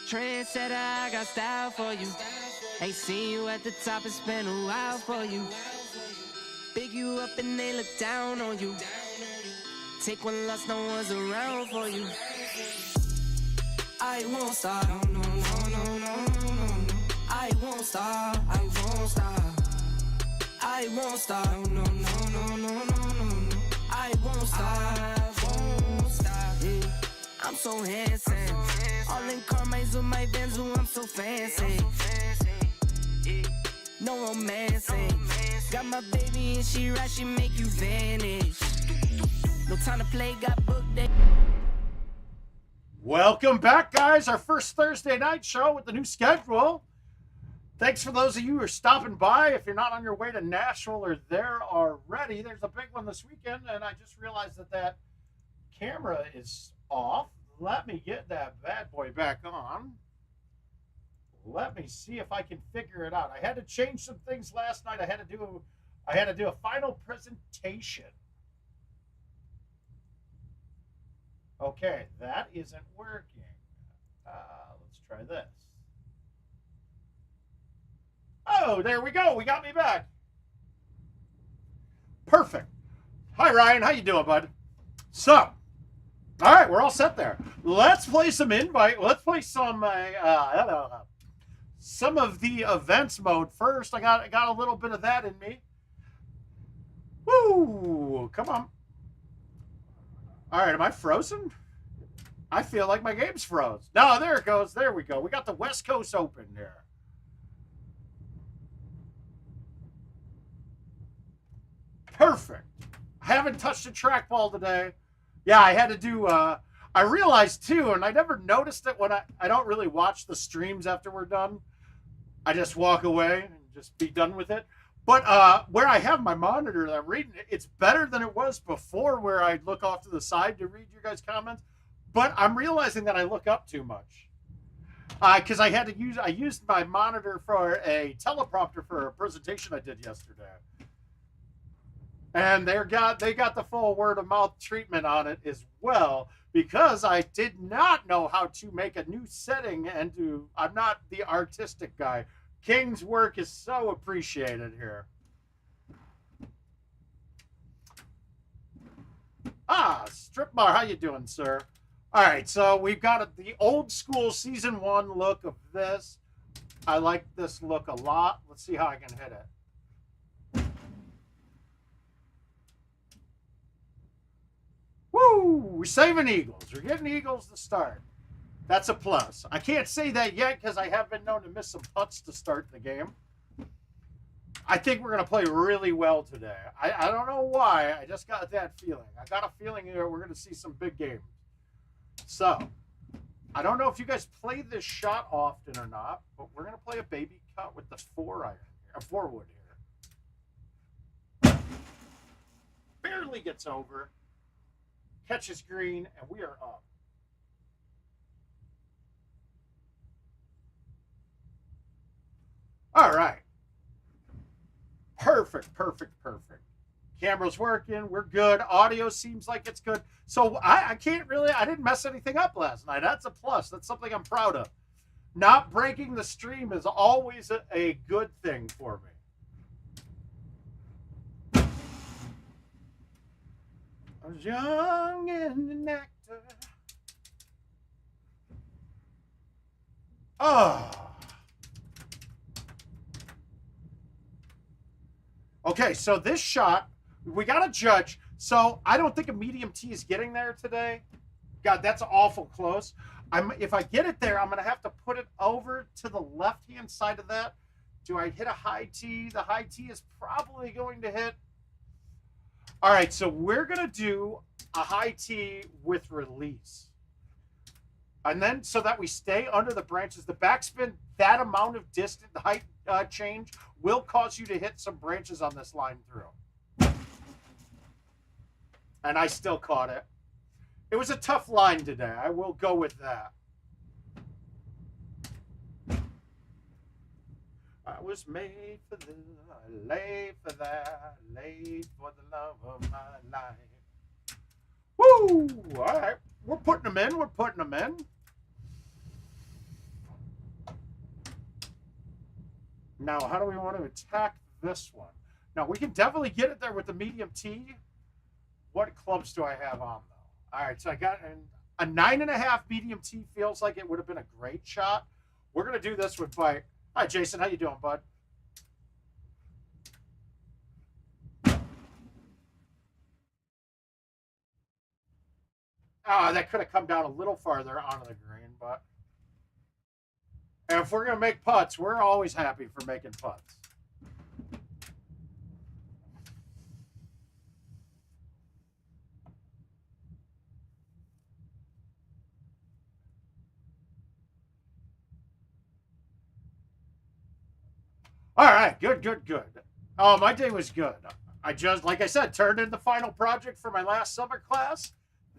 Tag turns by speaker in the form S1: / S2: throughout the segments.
S1: Trendsetter, I got style for you. Ain't seen you at the top, it's been a while for you. Big you up and they look down on you. Take one loss, no one's around for you. I won't stop, no, no, no, no, no, no. I won't stop, I won't stop. I won't stop, no, no, no, no, no, no. I won't stop, yeah. I'm so handsome. All in Carmine's with my Benz, ooh, I'm so fancy. No romancing. Got my baby and she right, she make you vanish. No time to play, got booked day.
S2: Welcome back, guys. Our first Thursday night show with the new schedule. Thanks for those of you who are stopping by. If you're not on your way to Nashville or there already, there's a big one this weekend, and I just realized that camera is off. Let me get that bad boy back on. Let me see if I can figure it out. I had to change some things last night. I had to do a final presentation. Okay, that isn't working. Let's try this. Oh, there we go. We got me back. Perfect. Hi, Ryan. How you doing, bud? So, all right, we're all set there. Let's play some invite. Let's play some of the events mode first. I got a little bit of that in me. Woo! Come on. All right, am I frozen? I feel like my game's froze. No, there it goes. There we go. We got the West Coast Open there. Perfect. I haven't touched a trackball today. Yeah, I had to do, I realized too, and I never noticed it when I don't really watch the streams after we're done. I just walk away and just be done with it. But where I have my monitor that I'm reading it, it's better than it was before where I'd look off to the side to read your guys' comments. But I'm realizing that I look up too much. Because I used my monitor for a teleprompter for a presentation I did yesterday. And they got the full word of mouth treatment on it as well, because I did not know how to make a new setting and I'm not the artistic guy. King's work is so appreciated here. Strip Bar, how you doing, sir? All right, so we've got the old school season 1 look of this. I like this look a lot. Let's see how I can hit it. Woo! We're saving eagles. We're getting eagles to start. That's a plus. I can't say that yet because I have been known to miss some putts to start the game. I think we're going to play really well today. I don't know why. I just got that feeling. I got a feeling that we're going to see some big games. So, I don't know if you guys play this shot often or not, but we're going to play a baby cut with the 4-wood here. Barely gets over. Catches green, and we are up. All right. Perfect. Camera's working. We're good. Audio seems like it's good. So I didn't mess anything up last night. That's a plus. That's something I'm proud of. Not breaking the stream is always a good thing for me. I was young and an actor. Okay, so this shot, we got to judge. So I don't think a medium tee is getting there today. God, that's awful close. If I get it there, I'm going to have to put it over to the left-hand side of that. Do I hit a high tee? The high tee is probably going to hit. All right, so we're going to do a high tee with release. And then so that we stay under the branches, the backspin, that amount of distance, the height change will cause you to hit some branches on this line through. And I still caught it. It was a tough line today. I will go with that. I was made for this, laid for that, laid for the love of my life. Woo! All right. We're putting them in. Now, how do we want to attack this one? Now, we can definitely get it there with the medium T. What clubs do I have on, though? All right, so I got a 9.5 medium T. Feels like it would have been a great shot. We're going to do this with bite. Hi, Jason. How you doing, bud? That could have come down a little farther onto the green, but... And if we're going to make putts, we're always happy for making putts. All right, good. Oh, my day was good. I just, like I said, turned in the final project for my last summer class.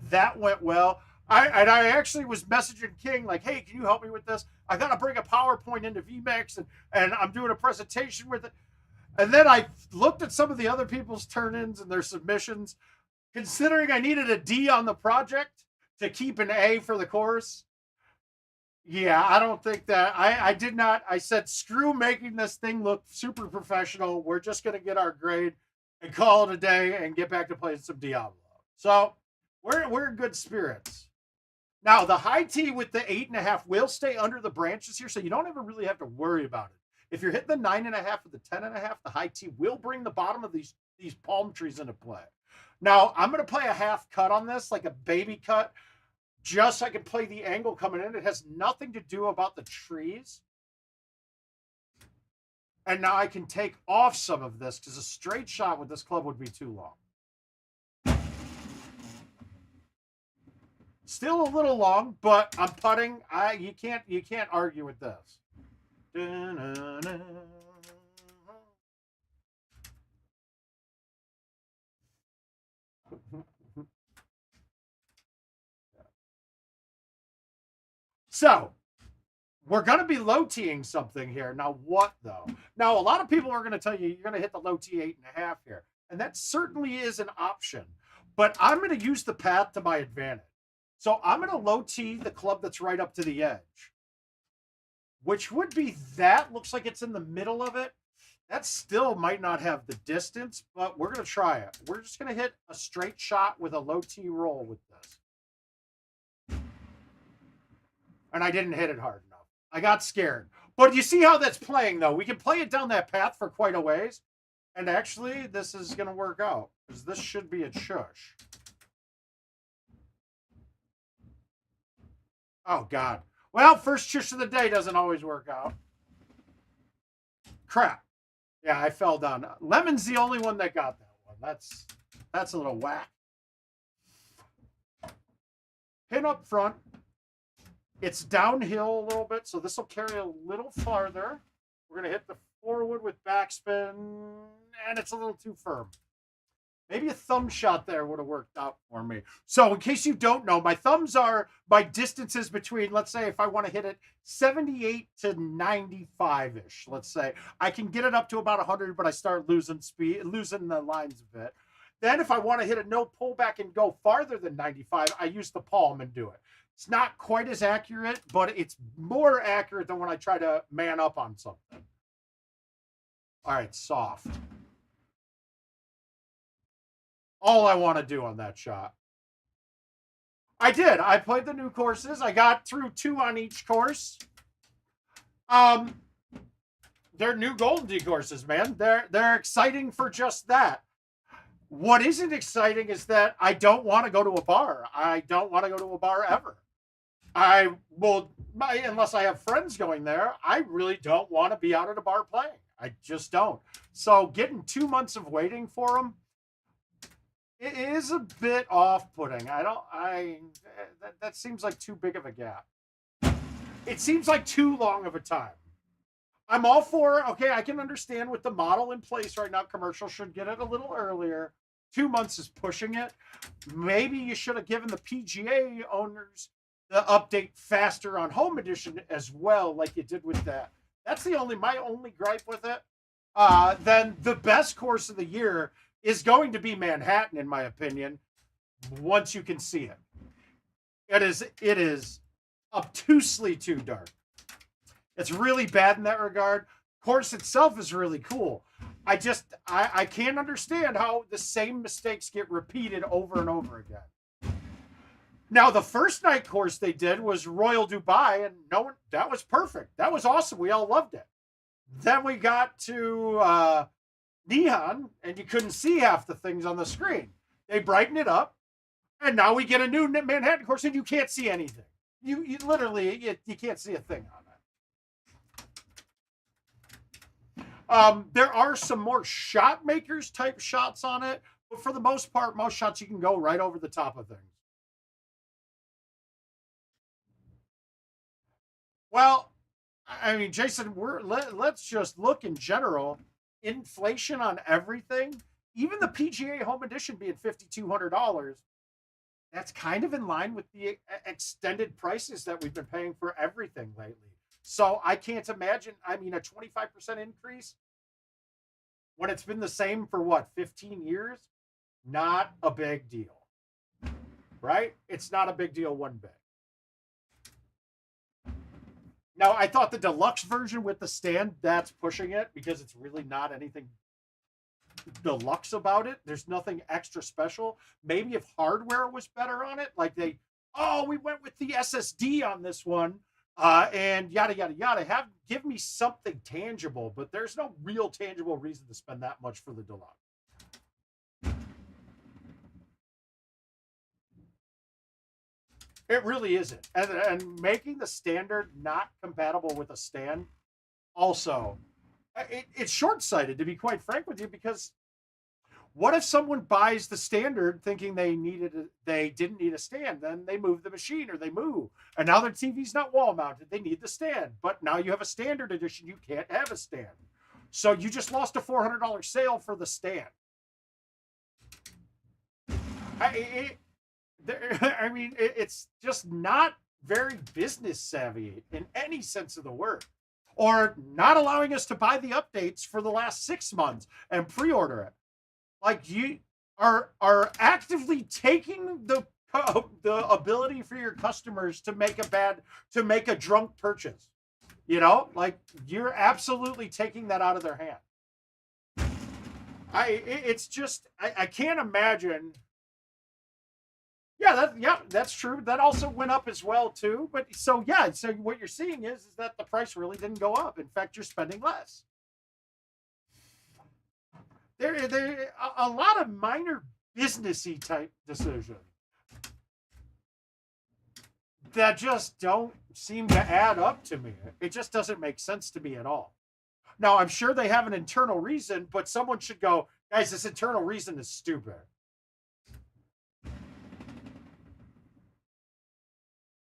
S2: That went well. I actually was messaging King like, hey, can you help me with this? I got to bring a PowerPoint into VMix, and I'm doing a presentation with it. And then I looked at some of the other people's turn-ins and their submissions. Considering I needed a D on the project to keep an A for the course, yeah, I don't think that I did not. I said, screw making this thing look super professional. We're just going to get our grade and call it a day and get back to playing some Diablo. So we're in good spirits. Now, the high T with the 8.5 will stay under the branches here, so you don't ever really have to worry about it. If you're hitting the 9.5 or the 10.5, the high T will bring the bottom of these palm trees into play. Now, I'm going to play a half cut on this, like a baby cut, just so I can play the angle coming in. It has nothing to do about the trees. And now I can take off some of this because a straight shot with this club would be too long. Still a little long, but I'm putting. You can't argue with this. So, we're going to be low teeing something here. Now, what though? Now, a lot of people are going to tell you you're going to hit the low tee 8.5 here. And that certainly is an option. But I'm going to use the path to my advantage. So I'm going to low tee the club that's right up to the edge, which would be that. Looks like it's in the middle of it. That still might not have the distance, but we're going to try it. We're just going to hit a straight shot with a low tee roll with this. And I didn't hit it hard enough. I got scared. But you see how that's playing, though. We can play it down that path for quite a ways. And actually, this is going to work out, because this should be a shush. Oh, God. Well, first shush of the day doesn't always work out. Crap. Yeah, I fell down. Lemon's the only one that got that one. That's a little whack. Pin up front. It's downhill a little bit, so this will carry a little farther. We're going to hit the forward with backspin, and it's a little too firm. Maybe a thumb shot there would have worked out for me. So in case you don't know, my thumbs are my distances between, let's say if I want to hit it 78 to 95-ish, let's say. I can get it up to about 100, but I start losing speed, losing the lines a bit. Then if I want to hit a no pullback and go farther than 95, I use the palm and do it. It's not quite as accurate, but it's more accurate than when I try to man up on something. All right, soft. All I want to do on that shot. I did. I played the new courses. I got through 2 on each course. They're new GoldenTeeTV courses, man. They're exciting for just that. What isn't exciting is that I don't want to go to a bar. I don't want to go to a bar ever. I will, unless I have friends going there, I really don't want to be out at a bar playing. I just don't. So getting 2 months of waiting for them, it is a bit off-putting. That seems like too big of a gap. It seems like too long of a time. I'm all for, okay, I can understand with the model in place right now, commercial should get it a little earlier. 2 months is pushing it. Maybe you should have given the PGA owners the update faster on home edition as well, like you did with that. That's my only gripe with it. Then the best course of the year is going to be Manhattan, in my opinion, once you can see it. It is obtusely too dark. It's really bad in that regard. course itself is really cool. I can't understand how the same mistakes get repeated over and over again. Now, the first night course they did was Royal Dubai, and no one, that was perfect. That was awesome. We all loved it. Then we got to Neon, and you couldn't see half the things on the screen. They brightened it up, and now we get a new Manhattan course, and you can't see anything. You literally, you can't see a thing on it. There are some more shot makers type shots on it, but for the most part, most shots you can go right over the top of things. Well, I mean, Jason, let's just look in general. Inflation on everything, even the PGA Home Edition being $5,200, that's kind of in line with the extended prices that we've been paying for everything lately. So I can't imagine, I mean, a 25% increase when it's been the same for what, 15 years? Not a big deal, right? It's not a big deal one bit. Now, I thought the deluxe version with the stand, that's pushing it because it's really not anything deluxe about it. There's nothing extra special. Maybe if hardware was better on it, like we went with the SSD on this one, and yada, yada, yada. Give me something tangible, but there's no real tangible reason to spend that much for the deluxe. It really isn't. And making the standard not compatible with a stand also, it's short-sighted, to be quite frank with you, because what if someone buys the standard thinking they didn't need a stand, then they move the machine or they move, and now their TV's not wall-mounted, they need the stand, but now you have a standard edition, you can't have a stand. So you just lost a $400 sale for the stand. I mean, it's just not very business savvy in any sense of the word, or not allowing us to buy the updates for the last 6 months and pre-order it. Like, you are actively taking the ability for your customers to make a drunk purchase. You know, like, you're absolutely taking that out of their hand. I can't imagine. Yeah, that's true. That also went up as well too. But so what you're seeing is that the price really didn't go up. In fact, you're spending less. There a lot of minor businessy type decisions that just don't seem to add up to me. It just doesn't make sense to me at all. Now, I'm sure they have an internal reason, but someone should go, guys, this internal reason is stupid.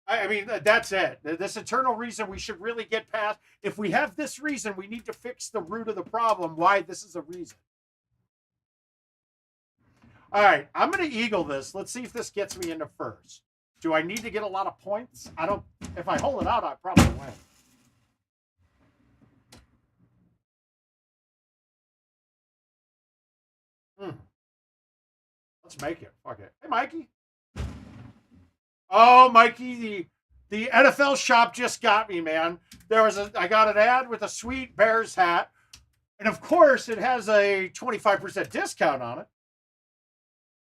S2: I mean, that's it. This eternal reason we should really get past. If we have this reason, we need to fix the root of the problem, why this is a reason. All right, I'm going to eagle this. Let's see if this gets me into first. Do I need to get a lot of points? I don't. If I hold it out, I probably win. Let's make it. Fuck it. Hey, Mikey. Oh, Mikey, the NFL shop just got me, man. I got an ad with a sweet Bears hat, and of course it has a 25% discount on it.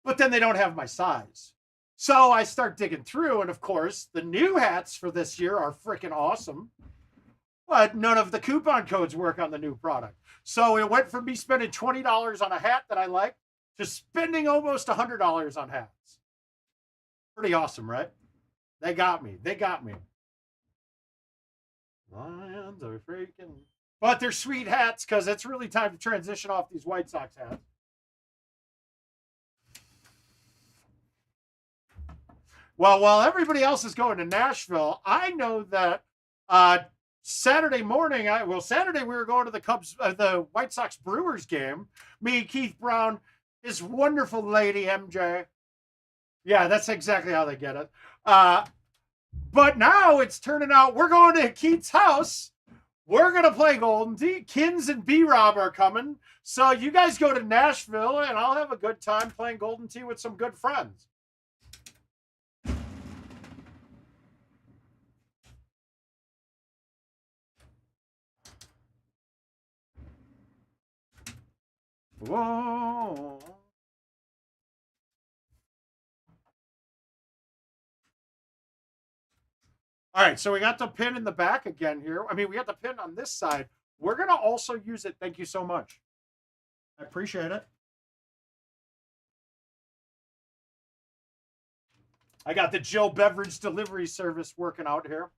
S2: But then they don't have my size. So I start digging through, and of course the new hats for this year are freaking awesome. But none of the coupon codes work on the new product. So it went from me spending $20 on a hat that I like to spending almost $100 on hats. Pretty awesome, right? They got me. Lions are freaking. But they're sweet hats because it's really time to transition off these White Sox hats. Well, while everybody else is going to Nashville, I know that Saturday morning, Saturday we were going to the White Sox Brewers game. Me, Keith Brown, his wonderful lady, MJ. Yeah, that's exactly how they get it. But now it's turning out we're going to Keith's house. We're going to play Golden Tee. Kins and B-Rob are coming. So you guys go to Nashville, and I'll have a good time playing Golden Tee with some good friends. Whoa. All right, so we got the pin in the back again here. I mean, we got the pin on this side. We're going to also use it. Thank you so much. I appreciate it. I got the Joe Beverage delivery service working out here.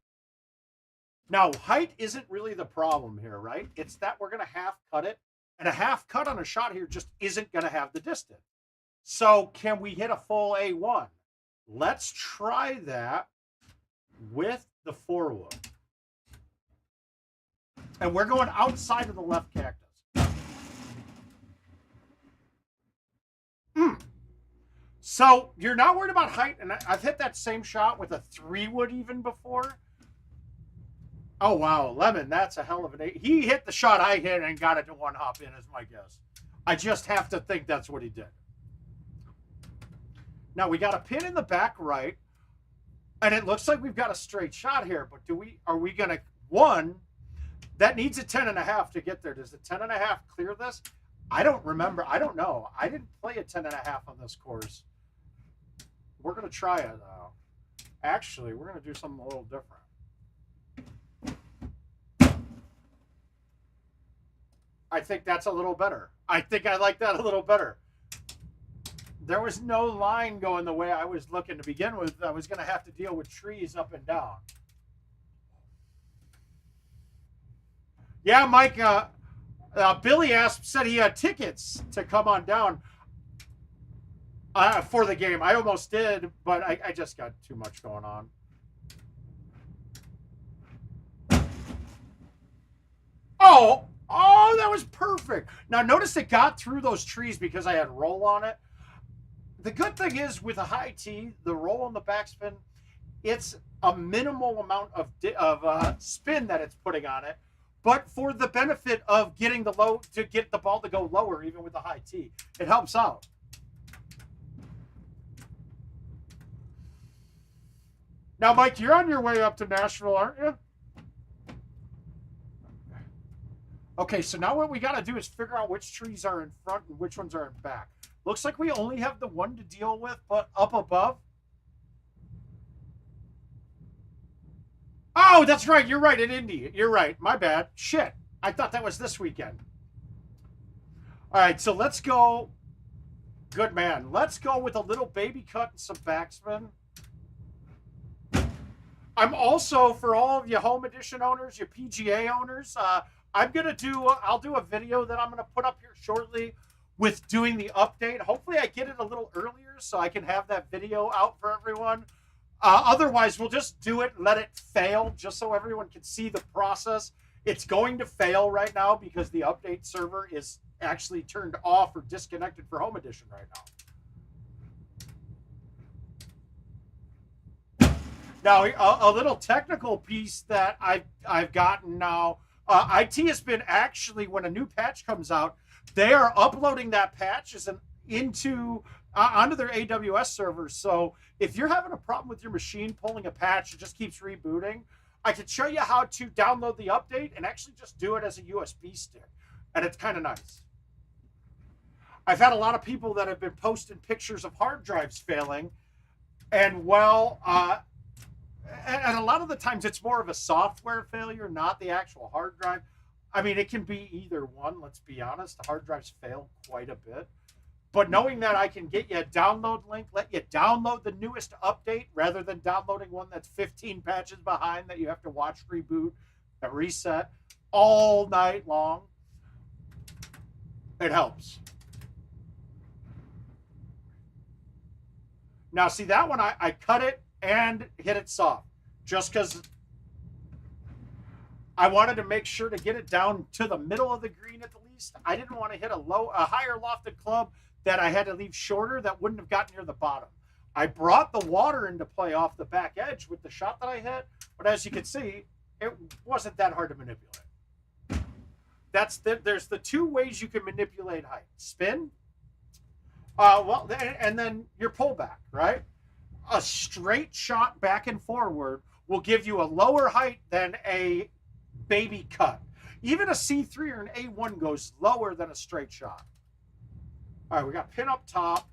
S2: Now, height isn't really the problem here, right? It's that we're going to half cut it. And a half cut on a shot here just isn't going to have the distance. So can we hit a full A1? Let's try that with the 4-wood. And we're going outside of the left cactus. So you're not worried about height. And I've hit that same shot with a 3-wood even before. Oh, wow. Lemon, that's a hell of an 8. He hit the shot I hit and got it to 1-hop in, is my guess. I just have to think that's what he did. Now, we got a pin in the back right. And it looks like we've got a straight shot here. But are we going to, one, that needs a 10.5 to get there. Does the 10.5 clear this? I don't remember. I don't know. I didn't play a 10.5 on this course. We're going to try it, though. Actually, we're going to do something a little different. I think that's a little better. I think I like that a little better. There was no line going the way I was looking to begin with. I was going to have to deal with trees up and down. Yeah, Mike, Billy said he had tickets to come on down for the game. I almost did, but I just got too much going on. Oh, that was perfect. Now, notice it got through those trees because I had roll on it. The good thing is with a high tee, the roll on the backspin, it's a minimal amount of spin that it's putting on it, but for the benefit of getting the ball to go lower, even with the high tee, it helps out. Now, Mike, you're on your way up to Nashville, aren't you? Okay, so now what we got to do is figure out which trees are in front and which ones are in back. Looks like we only have the one to deal with, but up above. Oh, that's right. You're right, in Indy. You're right. My bad. Shit. I thought that was this weekend. All right, so let's go. Good man. Let's go with a little baby cut and some backspin. I'm also, for all of you home edition owners, your PGA owners, I'll do a video that I'm going to put up here shortly with doing the update. Hopefully I get it a little earlier so I can have that video out for everyone. Otherwise, we'll just do it and let it fail just so everyone can see the process. It's going to fail right now because the update server is actually turned off or disconnected for home edition right now. Now, a little technical piece that I've gotten now. IT has been actually, when a new patch comes out, they are uploading that patch onto their AWS servers. So if you're having a problem with your machine pulling a patch, it just keeps rebooting, I can show you how to download the update and actually just do it as a USB stick. And it's kind of nice. I've had a lot of people that have been posting pictures of hard drives failing. And and a lot of the times it's more of a software failure, not the actual hard drive. I mean, it can be either one, let's be honest. The hard drives fail quite a bit. But knowing that I can get you a download link, let you download the newest update rather than downloading one that's 15 patches behind that you have to watch reboot and reset all night long, it helps. Now, see that one, I cut it and hit it soft just because I wanted to make sure to get it down to the middle of the green at the least. I didn't want to hit a higher lofted club that I had to leave shorter that wouldn't have gotten near the bottom. I brought the water into play off the back edge with the shot that I hit, but as you can see, it wasn't that hard to manipulate. There's the two ways you can manipulate height: spin, and then your pullback, right? A straight shot back and forward will give you a lower height than a baby cut. Even a C3 or an A1 goes lower than a straight shot. All right, we got pin up top.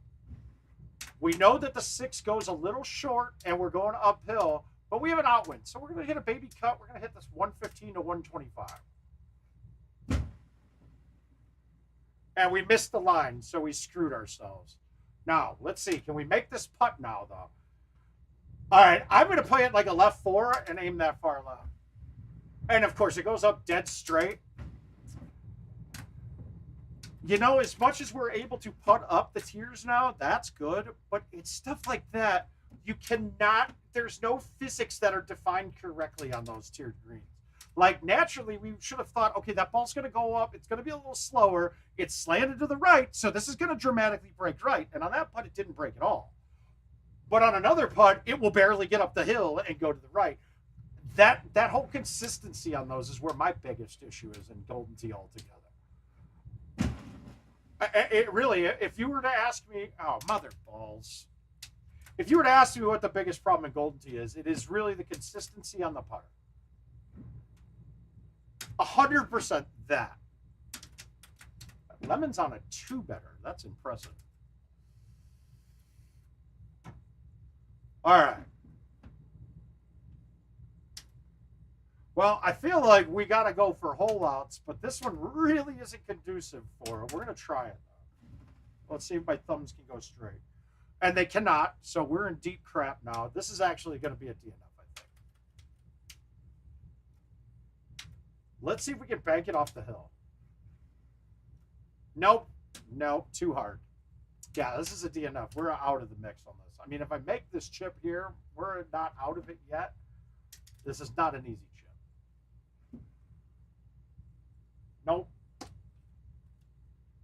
S2: We know that the 6 goes a little short and we're going uphill, but we have an outwind. So we're going to hit a baby cut. We're going to hit this 115 to 125. And we missed the line, so we screwed ourselves. Now, let's see. Can we make this putt now, though? All right, I'm going to play it like a left 4 and aim that far left. And, of course, it goes up dead straight. You know, as much as we're able to putt up the tiers now, that's good. But it's stuff like that. You cannot, there's no physics that are defined correctly on those tiered greens. Like, naturally, we should have thought, okay, that ball's going to go up. It's going to be a little slower. It's slanted to the right, so this is going to dramatically break right. And on that putt, it didn't break at all. But on another putt, it will barely get up the hill and go to the right. That whole consistency on those is where my biggest issue is in Golden Tee altogether. It really, if you were to ask me, oh, mother balls. If you were to ask me what the biggest problem in Golden Tee is, it is really the consistency on the putter. 100% that. Lemon's on a 2 better. That's impressive. All right. Well, I feel like we got to go for hole outs, but this one really isn't conducive for it. We're going to try it, though. Let's see if my thumbs can go straight. And they cannot, so we're in deep crap now. This is actually going to be a DNF, I think. Let's see if we can bank it off the hill. Nope. Nope. Too hard. Yeah, this is a DNF. We're out of the mix on this. I mean, if I make this chip here, we're not out of it yet. This is not an easy chip. Nope.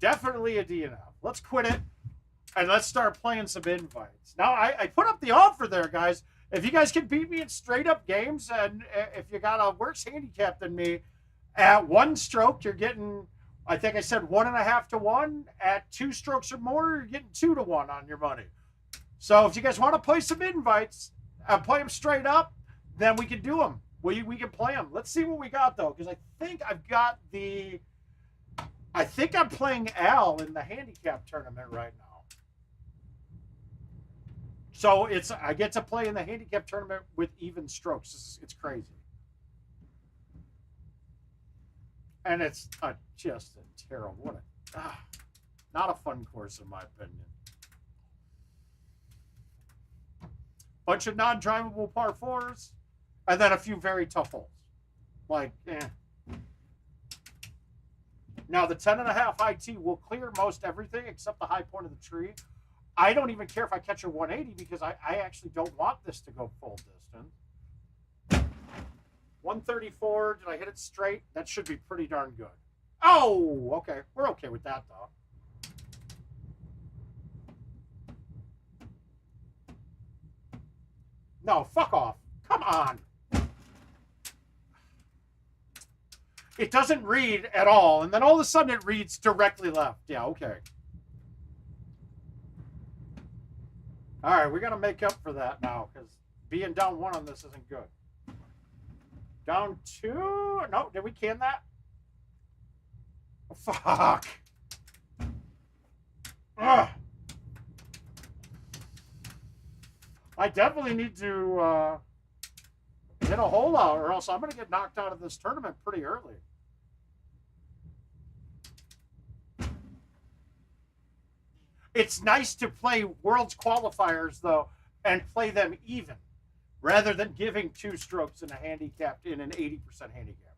S2: Definitely a DNF. Let's quit it, and let's start playing some invites. Now, I put up the offer there, guys. If you guys can beat me in straight-up games, and if you got a worse handicap than me, at 1 stroke, you're getting, I think I said 1.5 to 1. At 2 strokes or more, you're getting 2 to 1 on your money. So if you guys want to play some invites and play them straight up, then we can do them. We can play them. Let's see what we got, though, because I think I've got the... I think I'm playing Al in the handicap tournament right now. So I get to play in the handicap tournament with even strokes. It's crazy. And it's just a terrible, not a fun course in my opinion. Bunch of non-drivable par 4s, and then a few very tough holes. Like, Now, the 10.5 high tee will clear most everything except the high point of the tree. I don't even care if I catch a 180 because I actually don't want this to go full distance. 134. Did I hit it straight? That should be pretty darn good. Oh, okay. We're okay with that, though. No, fuck off. Come on. It doesn't read at all, and then all of a sudden it reads directly left. Yeah, okay. All right, we got to make up for that now, because being down 1 on this isn't good. Down 2? No, did we can that? Oh, fuck. Ugh. I definitely need to hit a hole out, or else I'm going to get knocked out of this tournament pretty early. It's nice to play Worlds qualifiers, though, and play them even, rather than giving 2 strokes in a handicap in an 80% handicap.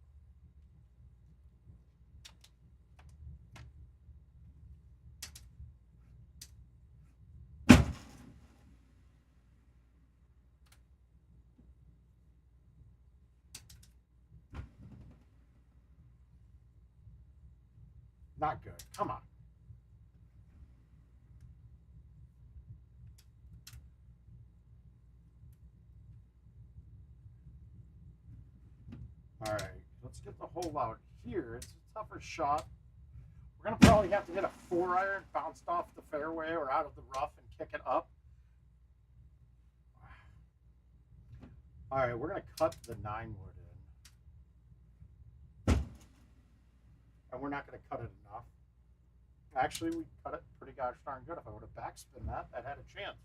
S2: Not good. Come on. All right, let's get the hole out here. It's a tougher shot. We're going to probably have to hit a 4-iron bounced off the fairway or out of the rough and kick it up. All right, we're going to cut the 9-wood in. And we're not going to cut it enough. Actually, we cut it pretty gosh darn good. If I would have backspin that, that had a chance.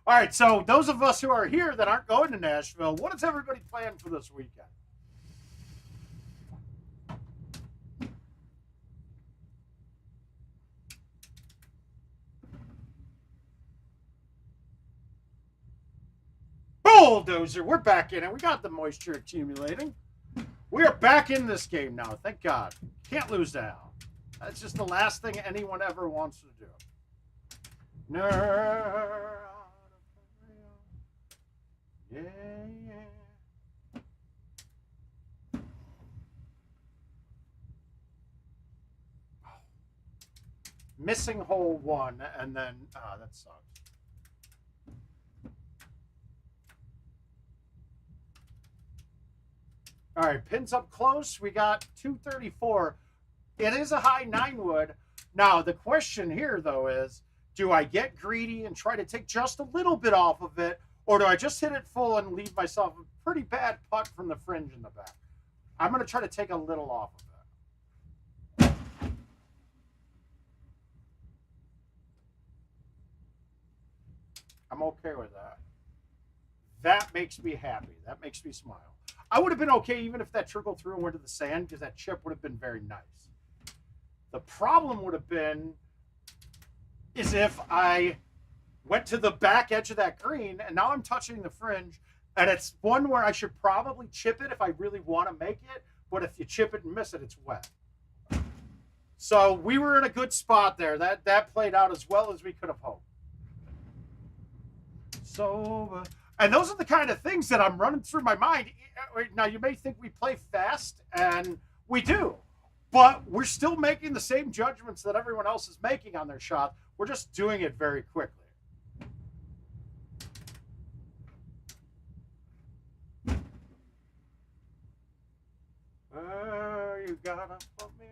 S2: All right, so those of us who are here that aren't going to Nashville, what is everybody planning for this weekend? Bulldozer, we're back in it. We got the moisture accumulating. We are back in this game now, thank God. Can't lose now. That's just the last thing anyone ever wants to do. Yeah, yeah. Missing hole one, and then, that sucks. All right, pins up close. We got 234. It is a high 9-wood. Now, the question here, though, is do I get greedy and try to take just a little bit off of it, or do I just hit it full and leave myself a pretty bad putt from the fringe in the back? I'm going to try to take a little off of it. I'm okay with that. That makes me happy. That makes me smile. I would have been okay even if that trickled through and went to the sand because that chip would have been very nice. The problem would have been is if I went to the back edge of that green and now I'm touching the fringe and it's one where I should probably chip it if I really want to make it, but if you chip it and miss it, it's wet. So we were in a good spot there. That played out as well as we could have hoped. So, and those are the kind of things that I'm running through my mind. Now, you may think we play fast, and we do, but we're still making the same judgments that everyone else is making on their shot. We're just doing it very quickly. You gotta put me.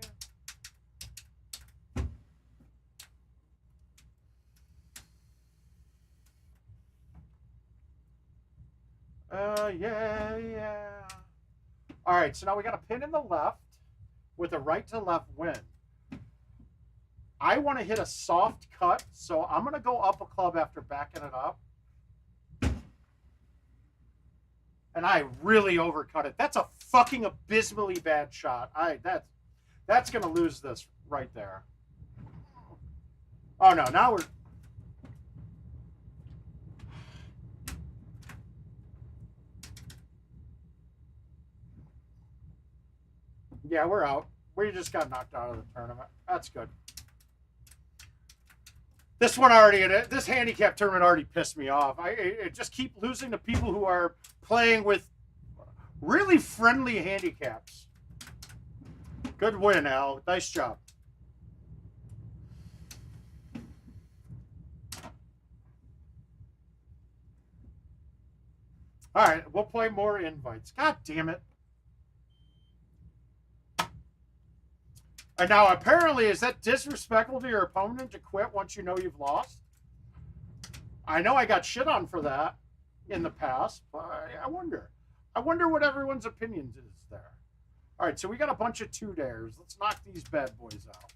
S2: Yeah. All right, so now we got a pin in the left with a right to left wind. I want to hit a soft cut, so I'm going to go up a club after backing it up. And I really overcut it. That's a fucking abysmally bad shot. That's going to lose this right there. Oh, no, now we're... Yeah, we're out. We just got knocked out of the tournament. That's good. This one already, this handicap tournament already pissed me off. I just keep losing to people who are playing with really friendly handicaps. Good win, Al. Nice job. All right, we'll play more invites. God damn it. And now, apparently, is that disrespectful to your opponent to quit once you know you've lost? I know I got shit on for that in the past, but I wonder. I wonder what everyone's opinions is there. All right, so we got a bunch of 2-dares. Let's knock these bad boys out.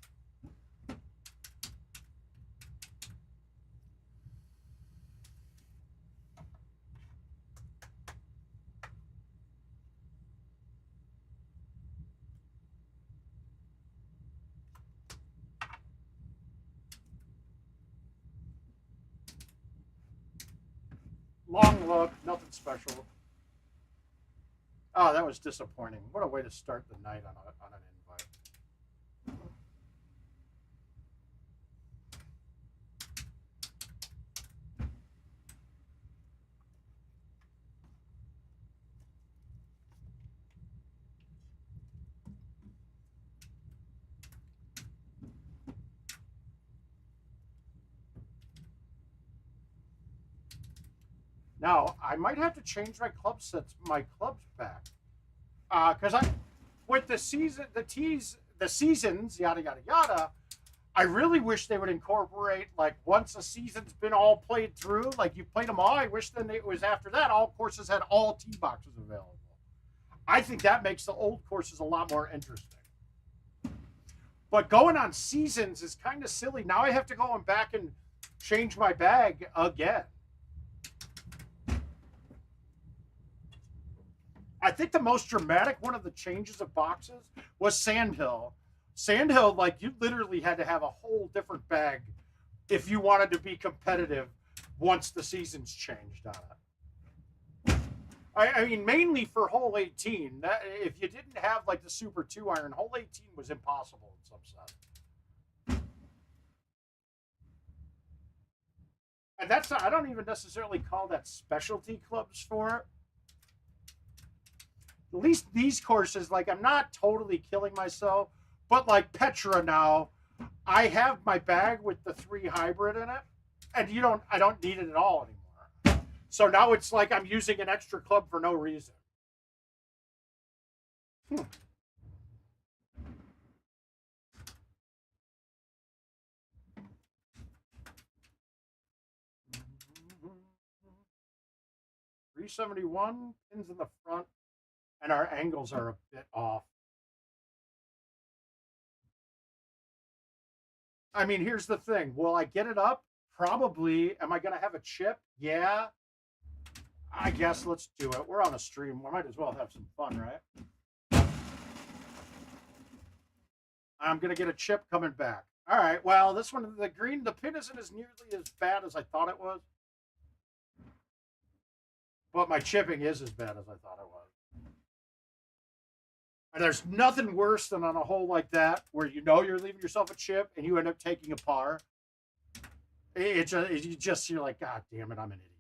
S2: Long look, nothing special. Oh, that was disappointing. What a way to start the night on an invite. Now, I might have to change my clubs back. Because with the seasons, yada yada yada. I really wish they would incorporate, like, once a season's been all played through, like you played them all. I wish then it was after that all courses had all tee boxes available. I think that makes the old courses a lot more interesting. But going on seasons is kind of silly. Now I have to go back and change my bag again. I think the most dramatic one of the changes of boxes was Sandhill. Sandhill, like, you literally had to have a whole different bag if you wanted to be competitive once the seasons changed on it. I mean, mainly for hole 18. That, if you didn't have, like, the Super 2 iron, hole 18 was impossible in some sets. And that's not, I don't even necessarily call that specialty clubs for it. At least these courses, like, I'm not totally killing myself, but like Petra now, I have my bag with the 3 hybrid in it, and I don't need it at all anymore. So now it's like I'm using an extra club for no reason. Hmm. $371 pins in the front, and our angles are a bit off. I mean, here's the thing. Will I get it up? Probably. Am I going to have a chip? Yeah. I guess let's do it. We're on a stream. We might as well have some fun, right? I'm going to get a chip coming back. All right. Well, this one, the pin isn't as nearly as bad as I thought it was. But my chipping is as bad as I thought it was. And there's nothing worse than on a hole like that where you know you're leaving yourself a chip and you end up taking a par. You're like, God damn it, I'm an idiot.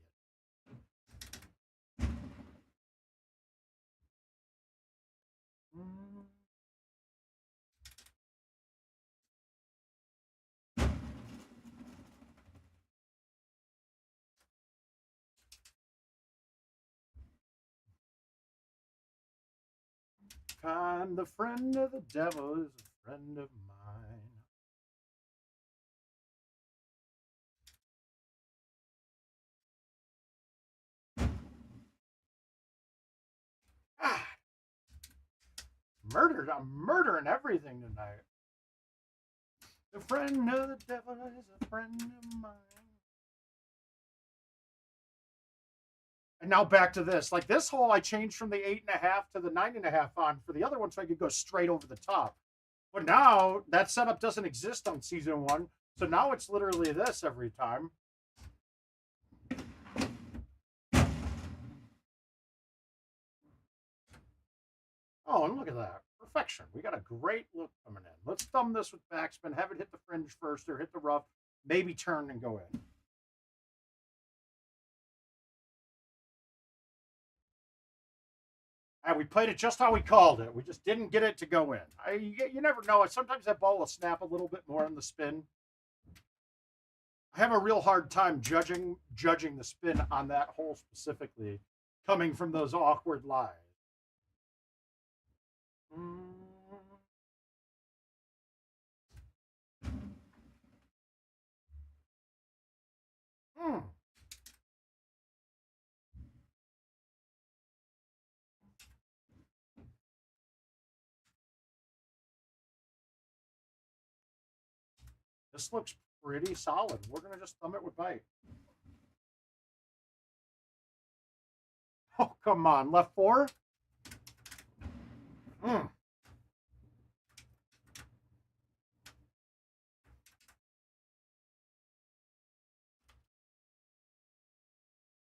S2: I'm the friend of the devil is a friend of mine. Ah, I'm murdering everything tonight. The friend of the devil is a friend of mine. And now back to this. Like, this hole, I changed from the 8.5 to the 9.5 on for the other one so I could go straight over the top. But now that setup doesn't exist on season 1. So now it's literally this every time. Oh, and look at that. Perfection. We got a great look coming in. Let's thumb this with backspin, have it hit the fringe first or hit the rough, maybe turn and go in. And we played it just how we called it. We just didn't get it to go in. You never know. Sometimes that ball will snap a little bit more on the spin. I have a real hard time judging the spin on that hole specifically, coming from those awkward lies. This looks pretty solid. We're going to just thumb it with bite. Oh, come on. Left 4? All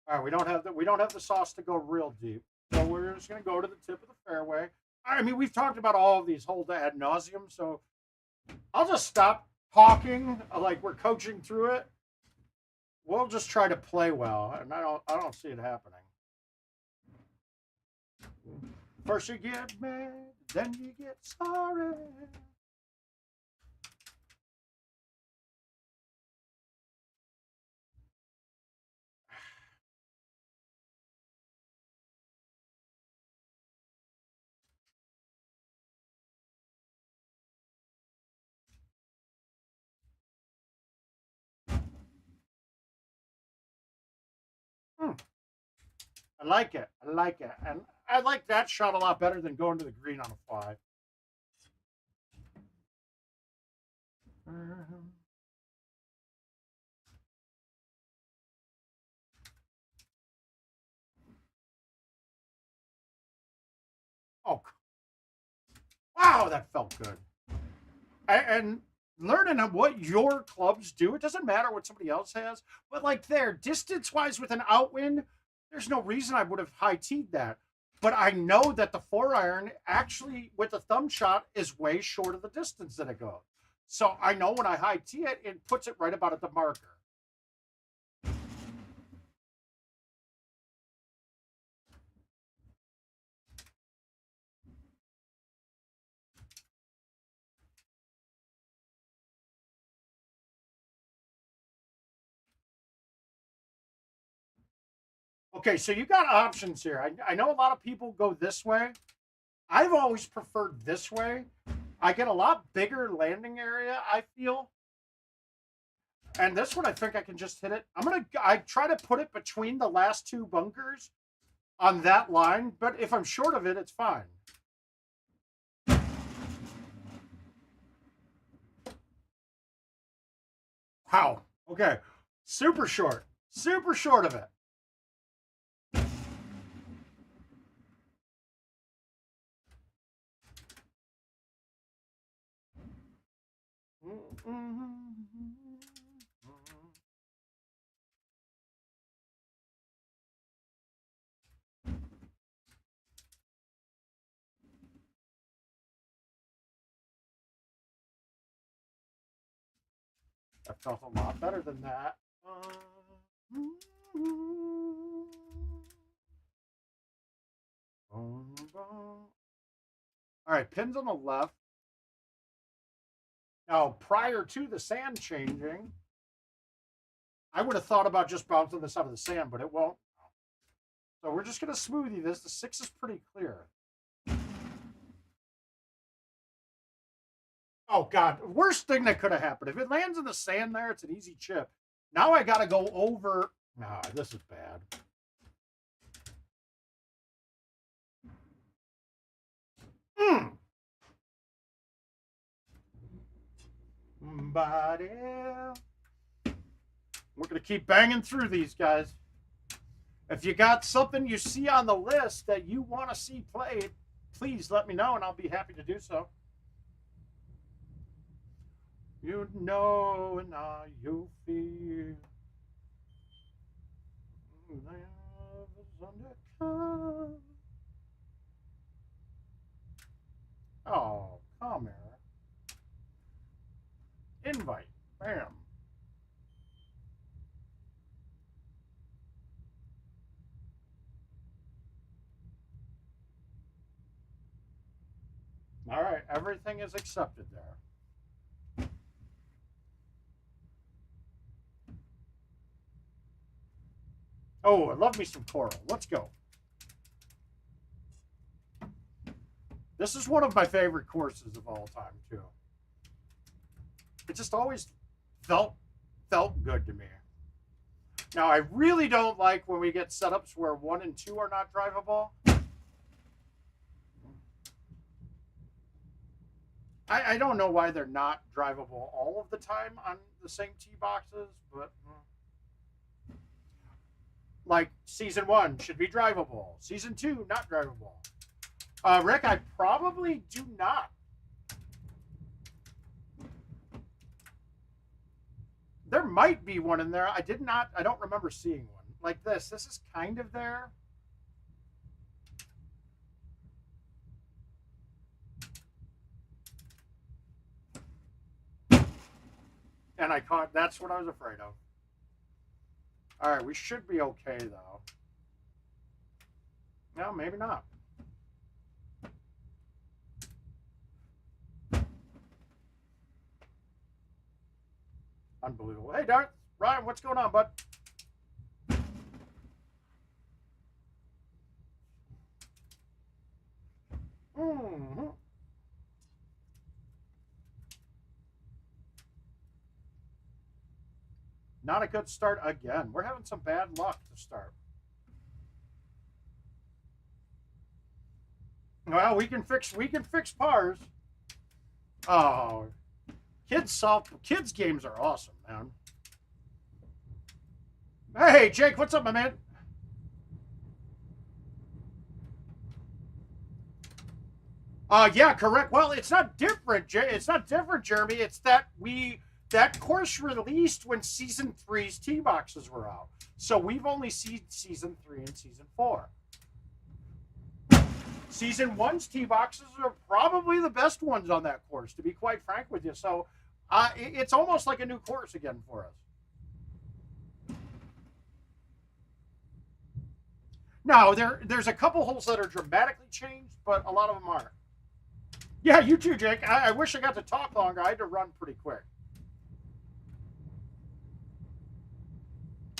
S2: right, we don't have the sauce to go real deep. So we're just going to go to the tip of the fairway. I mean, we've talked about all of these holes ad nauseum, so I'll just stop talking like we're coaching through it. We'll just try to play well, and I don't see it happening. First you get mad, then you get sorry. I like it. I like it. And I like that shot a lot better than going to the green on a fly. Oh, wow, that felt good. And learning what your clubs do, it doesn't matter what somebody else has, but like there, distance wise with an outwind, there's no reason I would have high teed that. But I know that the 4-iron actually with the thumb shot is way short of the distance that it goes. So I know when I high tee it, it puts it right about at the marker. Okay, so you got options here. I know a lot of people go this way. I've always preferred this way. I get a lot bigger landing area, I feel. And this one, I think I can just hit it. I try to put it between the last two bunkers on that line, but if I'm short of it, it's fine. Wow. Okay. Super short of it. That felt a lot better than that. All right, pins on the left. Now, prior to the sand changing, I would have thought about just bouncing this out of the sand, but it won't. So we're just going to smoothie this. The 6 is pretty clear. Oh, God. Worst thing that could have happened. If it lands in the sand there, it's an easy chip. Now I got to go over. Nah, this is bad. Body. We're going to keep banging through these, guys. If you got something you see on the list that you want to see played, please let me know, and I'll be happy to do so. You know and now you feel love is undercover. Oh, come here. Invite. Bam. All right, everything is accepted there. Oh, I love me some coral. Let's go. This is one of my favorite courses of all time, too. It just always felt good to me. Now, I really don't like when we get setups where 1 and 2 are not drivable. I don't know why they're not drivable all of the time on the same tee boxes, but like season 1 should be drivable. Season 2, not drivable. Rick, I probably do not. There might be one in there. I don't remember seeing one. Like this. This is kind of there. And I caught, that's what I was afraid of. All right, we should be okay, though. No, maybe not. Unbelievable. Hey, Dart. Ryan, what's going on, bud? Mm-hmm. Not a good start again. We're having some bad luck to start. Well, we can fix pars. Oh, kids games are awesome, man. Hey, Jake, what's up, my man? Yeah, correct. Well, it's not different. It's not different, Jeremy. It's that that course released when season 3's tee boxes were out. So we've only seen season 3 and season 4. Season 1's tee boxes are probably the best ones on that course, to be quite frank with you. So it's almost like a new course again for us. No, there's a couple holes that are dramatically changed, but a lot of them aren't. Yeah, you too, Jake. I wish I got to talk longer. I had to run pretty quick.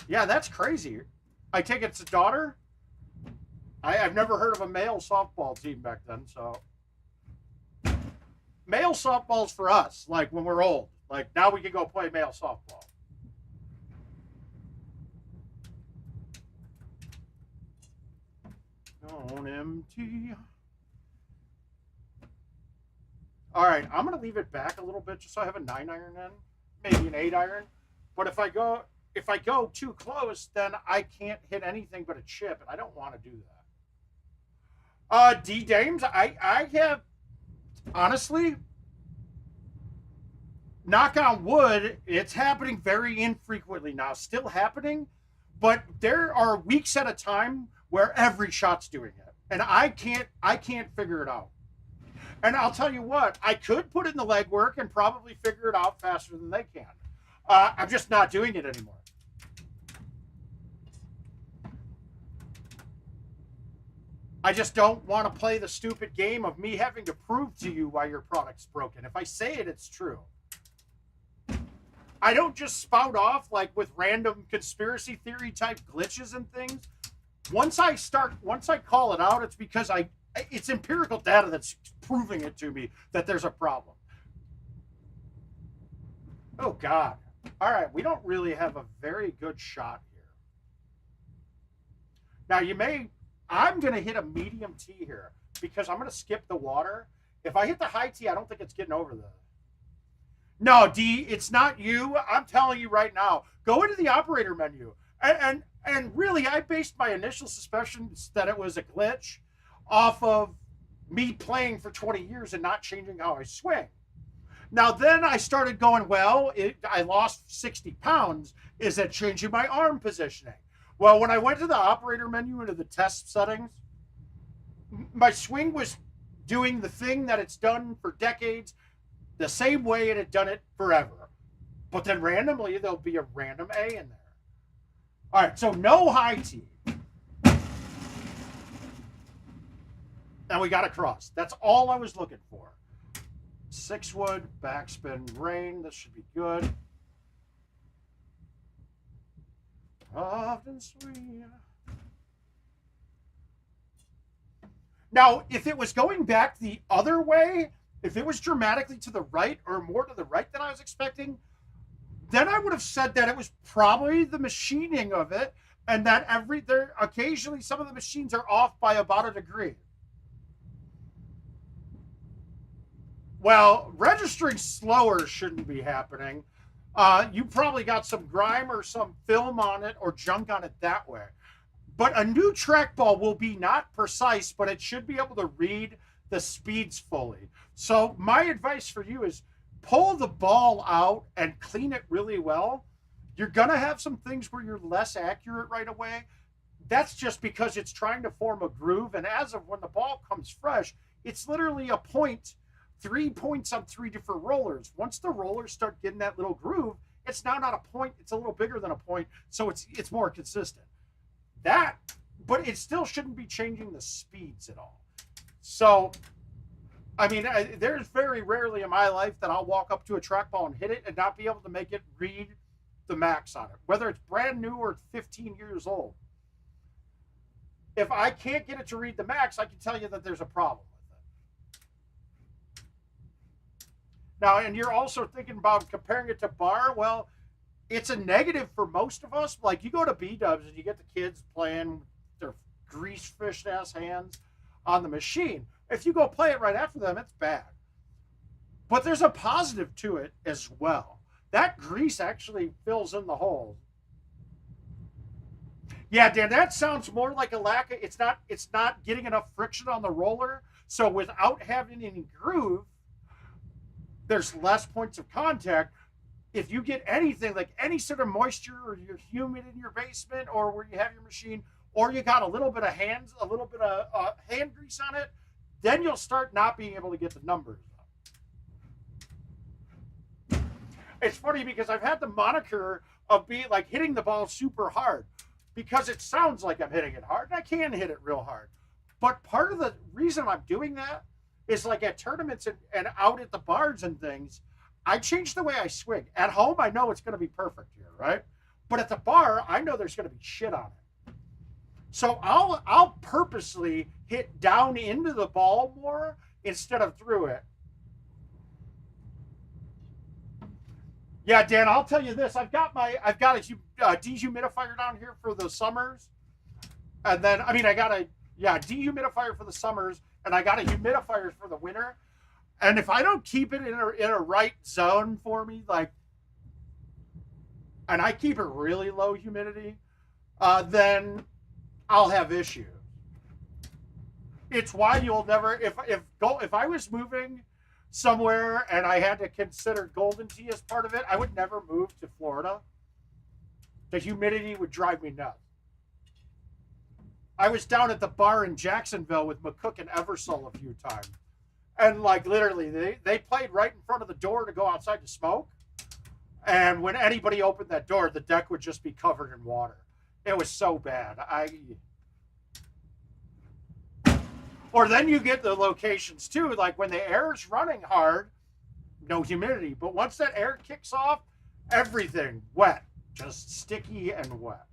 S2: Yeah, that's crazy. I take it's a daughter. I've never heard of a male softball team back then, so. Male softball's for us, like when we're old. Like now we can go play male softball. On MT. All right, I'm going to leave it back a little bit just so I have a 9-iron in, maybe an 8-iron. But if I go too close, then I can't hit anything but a chip, and I don't want to do that. D Dames, I have, honestly, knock on wood, it's happening very infrequently now. Still happening, but there are weeks at a time where every shot's doing it, and I can't figure it out. And I'll tell you what, I could put in the legwork and probably figure it out faster than they can. I'm just not doing it anymore. I just don't want to play the stupid game of me having to prove to you why your product's broken. If I say it, it's true. I don't just spout off like with random conspiracy theory type glitches and things. Once I call it out, it's because it's empirical data that's proving it to me that there's a problem. Oh, God. All right, we don't really have a very good shot here. Now, I'm going to hit a medium tee here because I'm going to skip the water. If I hit the high tee, I don't think it's getting over the... No, D, it's not you. I'm telling you right now. Go into the operator menu. And really, I based my initial suspicions that it was a glitch off of me playing for 20 years and not changing how I swing. Now, then I started going, well, I lost 60 pounds. Is it changing my arm positioning? Well, when I went to the operator menu into the test settings, my swing was doing the thing that it's done for decades, the same way it had done it forever. But then randomly, there'll be a random A in there. All right, so no high tee. Now we got a cross. That's all I was looking for. 6-wood, backspin, rain. This should be good. Often sweet. Now, if it was going back the other way, if it was dramatically to the right or more to the right than I was expecting, then I would have said that it was probably the machining of it and that occasionally some of the machines are off by about a degree. Well, registering slower shouldn't be happening. You probably got some grime or some film on it or junk on it that way. But a new trackball will be not precise, but it should be able to read the speeds fully. So my advice for you is pull the ball out and clean it really well. You're going to have some things where you're less accurate right away. That's just because it's trying to form a groove. And as of when the ball comes fresh, it's literally a point, 3 points on 3 different rollers. Once the rollers start getting that little groove, it's now not a point. It's a little bigger than a point. So it's more consistent. But it still shouldn't be changing the speeds at all. So, I mean, there's very rarely in my life that I'll walk up to a trackball and hit it and not be able to make it read the max on it, whether it's brand new or 15 years old. If I can't get it to read the max, I can tell you that there's a problem with it. Now, and you're also thinking about comparing it to bar. Well, it's a negative for most of us. Like you go to B-dubs and you get the kids playing their grease fish ass hands on the machine. If you go play it right after them, it's bad. But there's a positive to it as well. That grease actually fills in the holes. Yeah, Dan, that sounds more like a lack of, it's not getting enough friction on the roller. So without having any groove, there's less points of contact. If you get anything like any sort of moisture, or you're humid in your basement, or where you have your machine, or you got a little bit of hand grease on it, then you'll start not being able to get the numbers up. It's funny because I've had the moniker of being like hitting the ball super hard, because it sounds like I'm hitting it hard, and I can hit it real hard. But part of the reason I'm doing that is like at tournaments and out at the bars and things, I change the way I swing. At home, I know it's going to be perfect here, right? But at the bar, I know there's going to be shit on it. So I'll purposely hit down into the ball more instead of through it. Yeah, Dan, I'll tell you this. I've got a dehumidifier down here for the summers. And then, I got a dehumidifier for the summers, and I got a humidifier for the winter. And if I don't keep it in a right zone for me, like, and I keep it really low humidity, then I'll have issues. It's why you'll never, if I was moving somewhere and I had to consider Golden Tee as part of it, I would never move to Florida. The humidity would drive me nuts. I was down at the bar in Jacksonville with McCook and Eversole a few times. And like literally, they played right in front of the door to go outside to smoke. And when anybody opened that door, the deck would just be covered in water. It was so bad. Or then you get the locations too, like when the air's running hard, no humidity. But once that air kicks off, everything wet, just sticky and wet.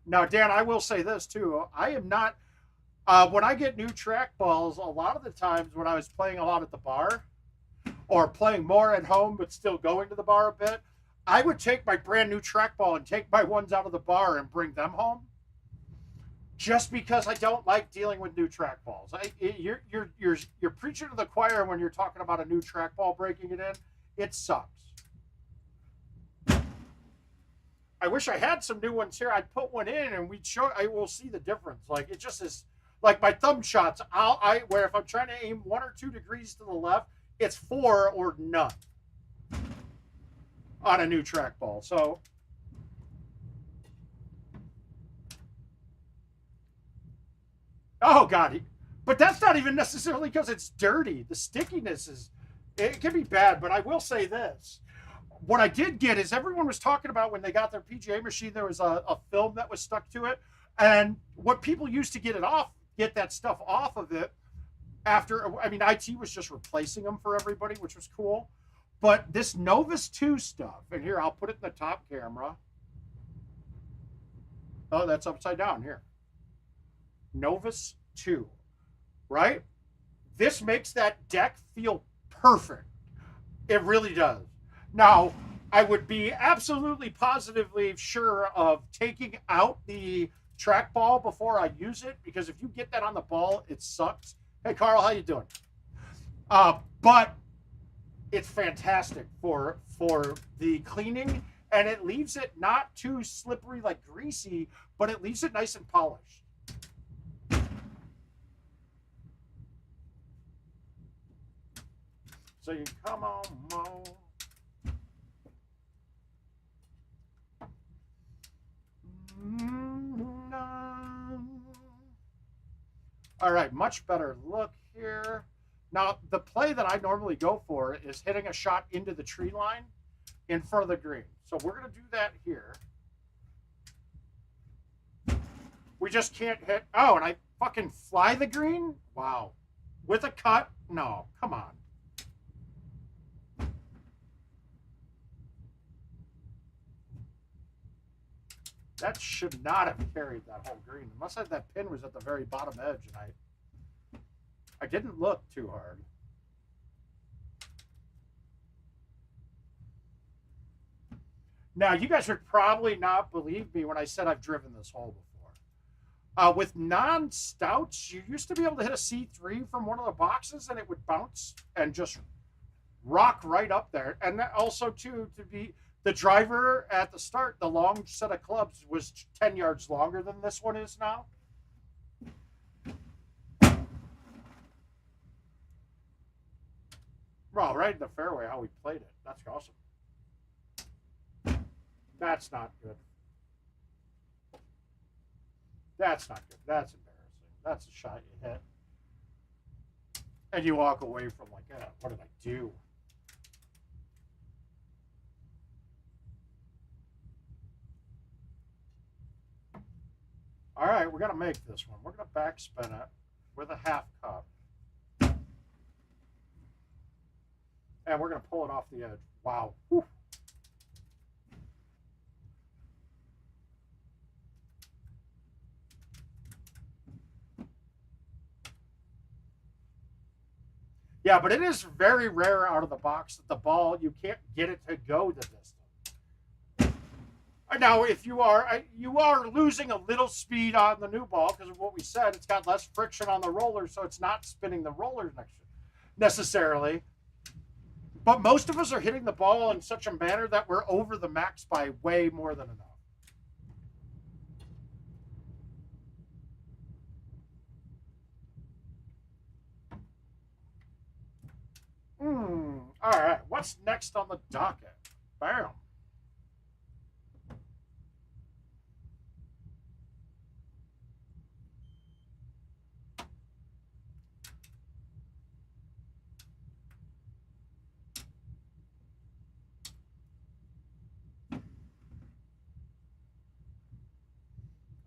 S2: Now, Dan, I will say this too. I am not, when I get new trackballs, a lot of the times when I was playing a lot at the bar or playing more at home but still going to the bar a bit, I would take my brand new trackball and take my ones out of the bar and bring them home, just because I don't like dealing with new trackballs. You're preaching to the choir when you're talking about a new trackball, breaking it in. It sucks. I wish I had some new ones here. I'd put one in and I will see the difference. Like, it just is like my thumb shots. Where if I'm trying to aim 1 or 2 degrees to the left, it's 4 or none on a new trackball. So oh God, but that's not even necessarily because it's dirty. The stickiness it can be bad, but I will say this. What I did get is everyone was talking about when they got their PGA machine, there was a film that was stuck to it. And what people used to get that stuff off of it after, IT was just replacing them for everybody, which was cool. But this Novus 2 stuff, and here, I'll put it in the top camera. Oh, that's upside down here. Novus 2, right? This makes that deck feel perfect. It really does. Now, I would be absolutely positively sure of taking out the trackball before I use it, because if you get that on the ball, it sucks. Hey, Carl, how you doing? But it's fantastic for the cleaning, and it leaves it not too slippery like greasy, but it leaves it nice and polished. So you come on, Mo. All right, much better look here. Now, the play that I normally go for is hitting a shot into the tree line in front of the green. So we're going to do that here. We just can't hit. Oh, and I fucking fly the green? Wow. With a cut? No, come on. That should not have carried that whole green. Unless that pin was at the very bottom edge, and I didn't look too hard. Now, you guys would probably not believe me when I said I've driven this hole before. With non-stouts, you used to be able to hit a C3 from one of the boxes and it would bounce and just rock right up there. And also, too, to be the driver at the start, the long set of clubs was 10 yards longer than this one is now. Well, right in the fairway, how we played it. That's awesome. That's not good. That's not good. That's embarrassing. That's a shot you hit. And you walk away from like, what did I do? All right, we're going to make this one. We're going to backspin it with a half cup. And we're going to pull it off the edge. Wow. Whew. Yeah, but it is very rare out of the box that the ball, you can't get it to go the distance. Now, if you are losing a little speed on the new ball because of what we said. It's got less friction on the roller, so it's not spinning the rollers necessarily. But most of us are hitting the ball in such a manner that we're over the max by way more than enough. All right, what's next on the docket? Bam.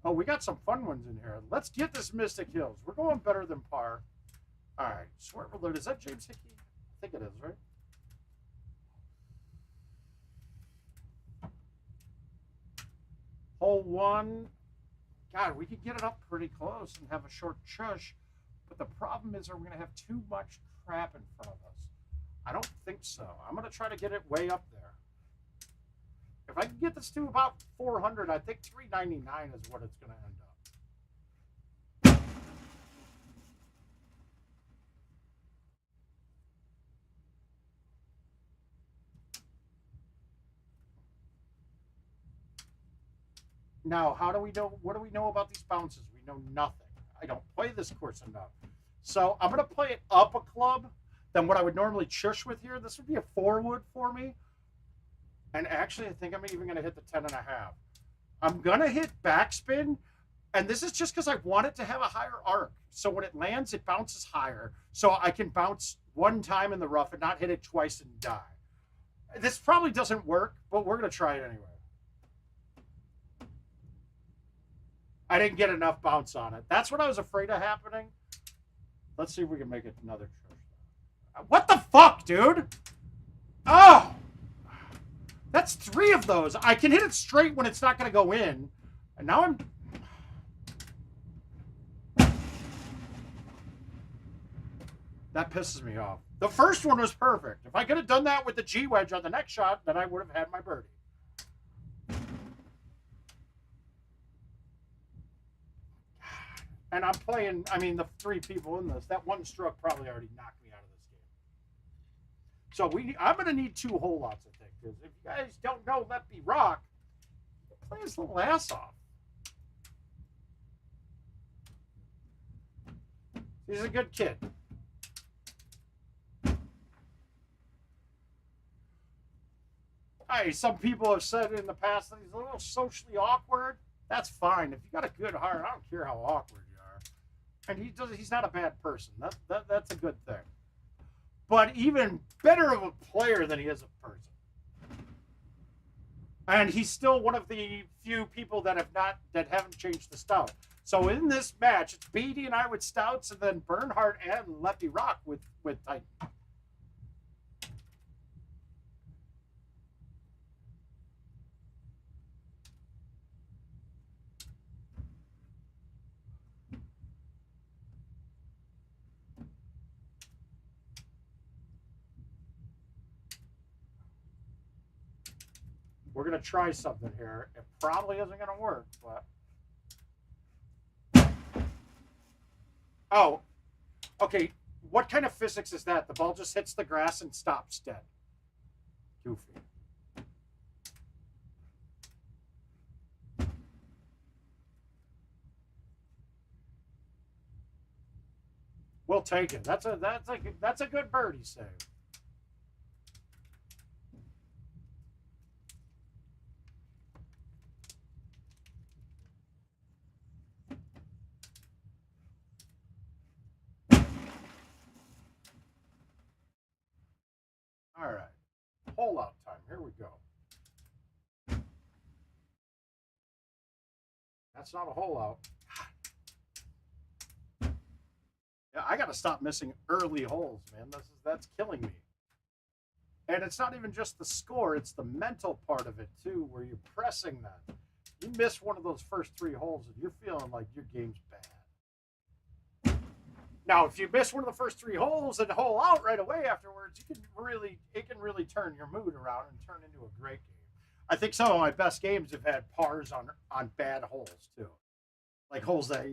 S2: Oh, we got some fun ones in here. Let's get this Mystic Hills. We're going better than par. All right, Sweat Alert. Is that James Hickey? I think it is, right? Hole 1. God, we could get it up pretty close and have a short shush. But the problem is, are we going to have too much crap in front of us? I don't think so. I'm going to try to get it way up there. If I can get this to about 400, I think 399 is what it's going to end up. Now, how do we know? What do we know about these bounces? We know nothing. I don't play this course enough. So I'm going to play it up a club than what I would normally chush with here. This would be a 4-wood for me. And actually, I think I'm even going to hit the 10.5. I'm going to hit backspin. And this is just because I want it to have a higher arc. So when it lands, it bounces higher. So I can bounce one time in the rough and not hit it twice and die. This probably doesn't work, but we're going to try it anyway. I didn't get enough bounce on it. That's what I was afraid of happening. Let's see if we can make it another chush. What the fuck, dude? Oh! That's 3 of those. I can hit it straight when it's not going to go in. And now I'm... That pisses me off. The first one was perfect. If I could have done that with the G-wedge on the next shot, then I would have had my birdie. And I'm playing, I mean, the 3 people in this, that one stroke probably already knocked me out of this game. So I'm going to need 2 hole lots, I think. Because if you guys don't know Let Me Rock, he plays his little ass off. He's a good kid. Hey, some people have said in the past that he's a little socially awkward. That's fine. If you got a good heart, I don't care how awkward you are. And he's not a bad person. That's a good thing. But even better of a player than he is a person. And he's still one of the few people that haven't changed the stout. So in this match, it's Beatty and I with stouts, and then Bernhardt and Lefty Rock with Titan. We're going to try something here. It probably isn't going to work, but... Oh, okay. What kind of physics is that? The ball just hits the grass and stops dead. Goofy. We'll take it. That's a good birdie save. All right. Hole out time. Here we go. That's not a hole out. Yeah, I got to stop missing early holes, man. That's killing me. And it's not even just the score, it's the mental part of it too, where you're pressing that. You miss one of those first 3 holes and you're feeling like your game's bad. Now, if you miss one of the first 3 holes and hole out right away afterwards, it can really turn your mood around and turn into a great game. I think some of my best games have had pars on bad holes too, like holes that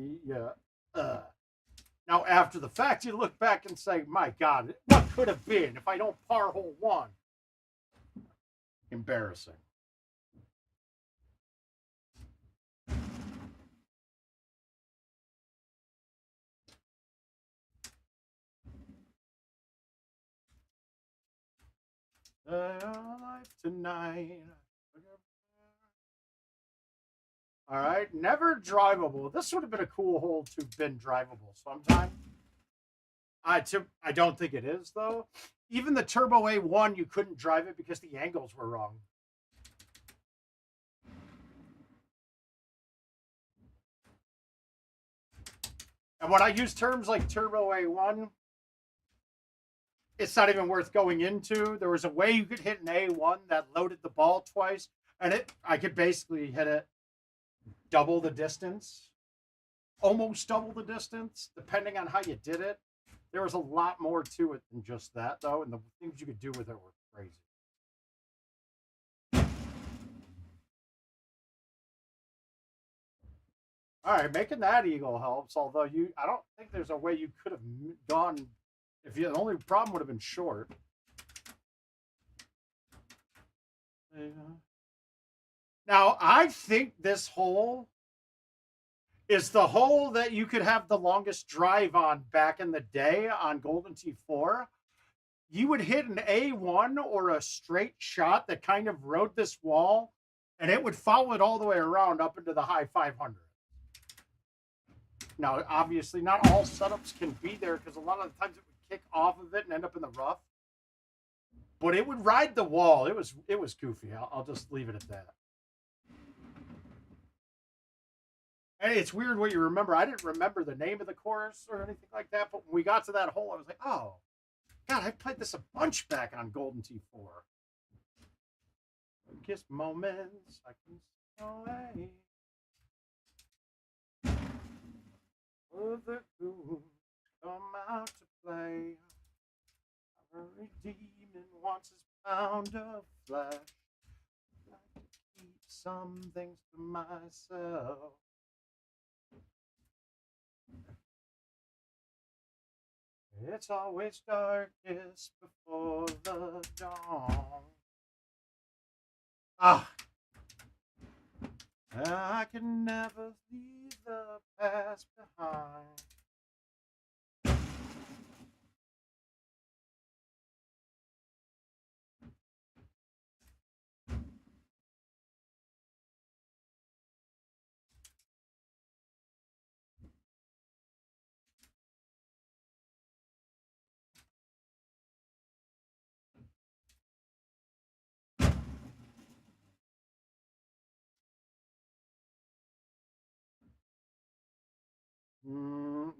S2: Now, after the fact, you look back and say, "My God, what could have been if I don't par hole 1?" Embarrassing. Life tonight. All right, never drivable. This would have been a cool hole to have been drivable sometime. I don't think it is though. Even the Turbo A1, you couldn't drive it because the angles were wrong. And when I use terms like Turbo A1, it's not even worth going into. There was a way you could hit an A1 that loaded the ball twice, and I could basically hit it double the distance, almost double the distance, depending on how you did it. There was a lot more to it than just that, though, and the things you could do with it were crazy. All right, making that eagle helps, although I don't think there's a way you could have gone. If the only problem would have been short. Now, I think this hole is the hole that you could have the longest drive on back in the day on GoldenTeeTV. You would hit an A1 or a straight shot that kind of rode this wall, and it would follow it all the way around up into the high 500. Now, obviously, not all setups can be there because a lot of the times it would kick off of it and end up in the rough. But it would ride the wall. It was goofy. I'll just leave it at that. And it's weird what you remember. I didn't remember the name of the course or anything like that, but when we got to that hole, I was like, oh, God, I played this a bunch back on GoldenTeeTV. Kiss moments I can away. The goons come out to play. Every demon wants his pound of flesh. I like to keep some things to myself. It's always darkest before the dawn. I can never leave the past behind.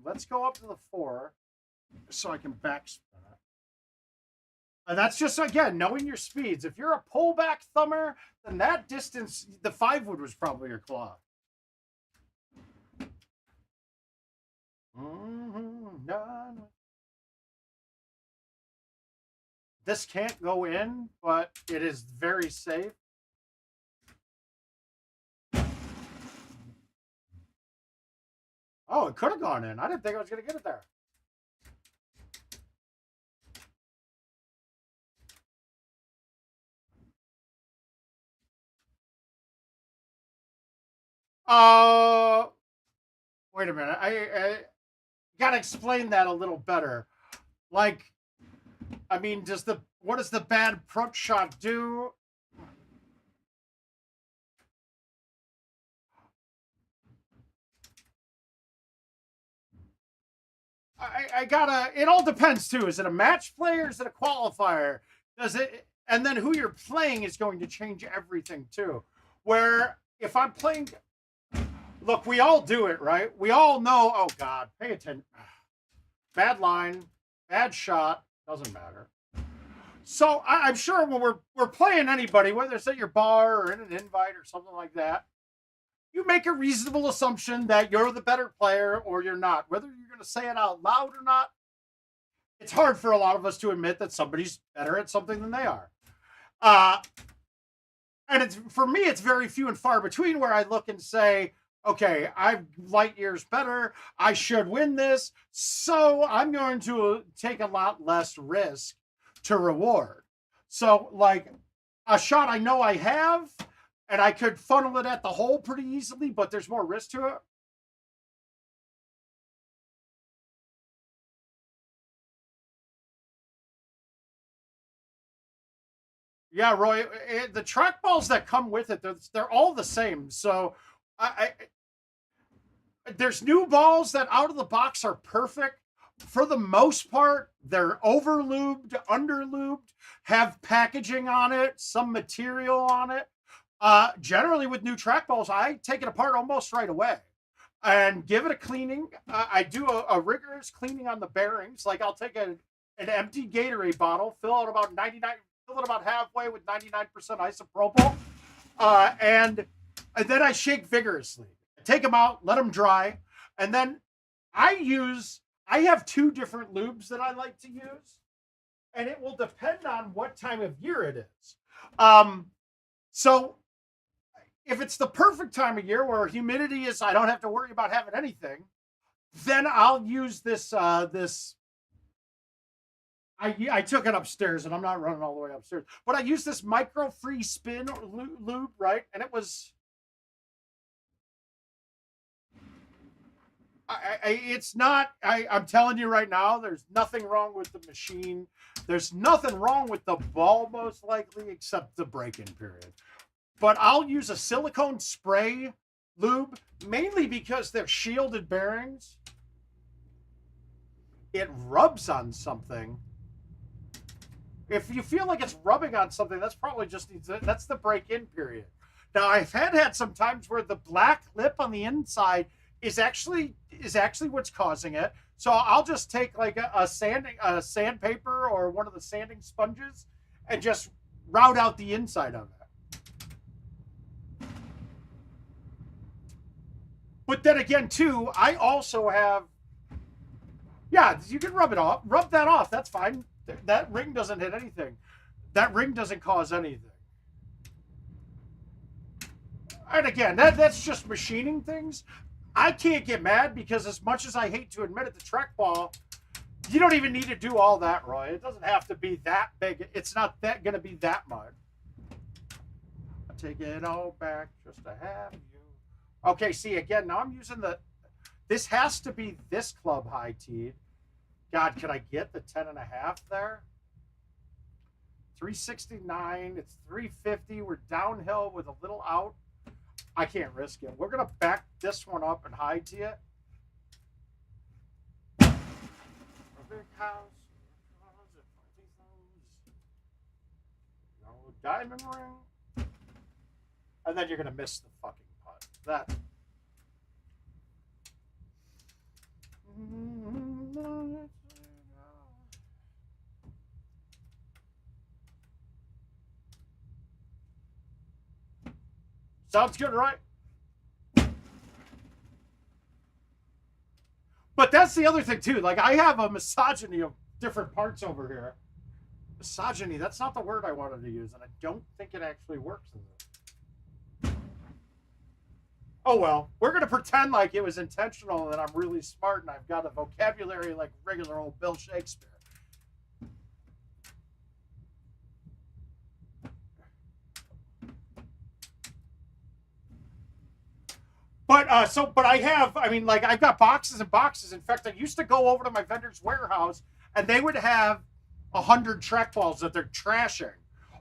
S2: Let's go up to the 4 so I can backspin it. And that's just, again, knowing your speeds. If you're a pullback thumber, then that distance, the 5-wood was probably your claw. This can't go in, but it is very safe. Oh, it could have gone in. I didn't think I was going to get it there. Wait a minute. I got to explain that a little better. Like, I mean, what does the bad front shot do? I gotta. It all depends too. Is it a match play or is it a qualifier? Does it? And then who you're playing is going to change everything too. Where if I'm playing, look, we all do it, right? We all know. Oh God, pay attention. Bad line, bad shot, doesn't matter. So I'm sure when we're playing anybody, whether it's at your bar or in an invite or something like that, you make a reasonable assumption that you're the better player or you're not. Whether you're going to say it out loud or not, it's hard for a lot of us to admit that somebody's better at something than they are. And it's for me, it's very few and far between where I look and say, okay, I'm light years better. I should win this. So I'm going to take a lot less risk to reward. So like a shot I know I have, and I could funnel it at the hole pretty easily, but there's more risk to it. Yeah, Roy, the trackballs that come with it, they're all the same. So there's new balls that out of the box are perfect. For the most part, they're over lubed, under lubed, have packaging on it, some material on it. Generally, with new trackballs, I take it apart almost right away and give it a cleaning. I do a rigorous cleaning on the bearings. Like I'll take an empty Gatorade bottle, fill it about halfway with 99% isopropyl, and then I shake vigorously. Take them out, let them dry, and then I have two different lubes that I like to use, and it will depend on what time of year it is. So if it's the perfect time of year where humidity is, I don't have to worry about having anything, then I'll use this. I took it upstairs, and I'm not running all the way upstairs, but I used this micro free spin lube, right? And it was. It's not. I'm telling you right now, there's nothing wrong with the machine. There's nothing wrong with the ball, most likely, except the break-in period. But I'll use a silicone spray lube, mainly because they're shielded bearings. It rubs on something. If you feel like it's rubbing on something, that's probably that's the break-in period. Now, I've had some times where the black lip on the inside is actually what's causing it. So I'll just take like a sandpaper or one of the sanding sponges and just route out the inside of it. But then again, too, I also have, yeah, you can rub that off. That's fine. That ring doesn't hit anything. That ring doesn't cause anything. And again, that's just machining things. I can't get mad because as much as I hate to admit it, the trackball, you don't even need to do all that, Roy. It doesn't have to be that big. It's not that going to be that much. I take it all back just to have you. Okay, see, again, now I'm using this has to be this club high teed. God, could I get the 10.5 there? 369, it's 350. We're downhill with a little out. I can't risk it. We're going to back this one up and high tee it. A big house. No diamond ring. And then you're going to miss the fucking putt. That. Sounds good, right? But that's the other thing, too. Like, I have a misogyny of different parts over here. Misogyny, that's not the word I wanted to use, and I don't think it actually works in this. Oh well, we're gonna pretend like it was intentional and that I'm really smart and I've got a vocabulary like regular old Bill Shakespeare. But I have, I mean, like I've got boxes and boxes. In fact, I used to go over to my vendor's warehouse and they would have 100 trackballs that they're trashing.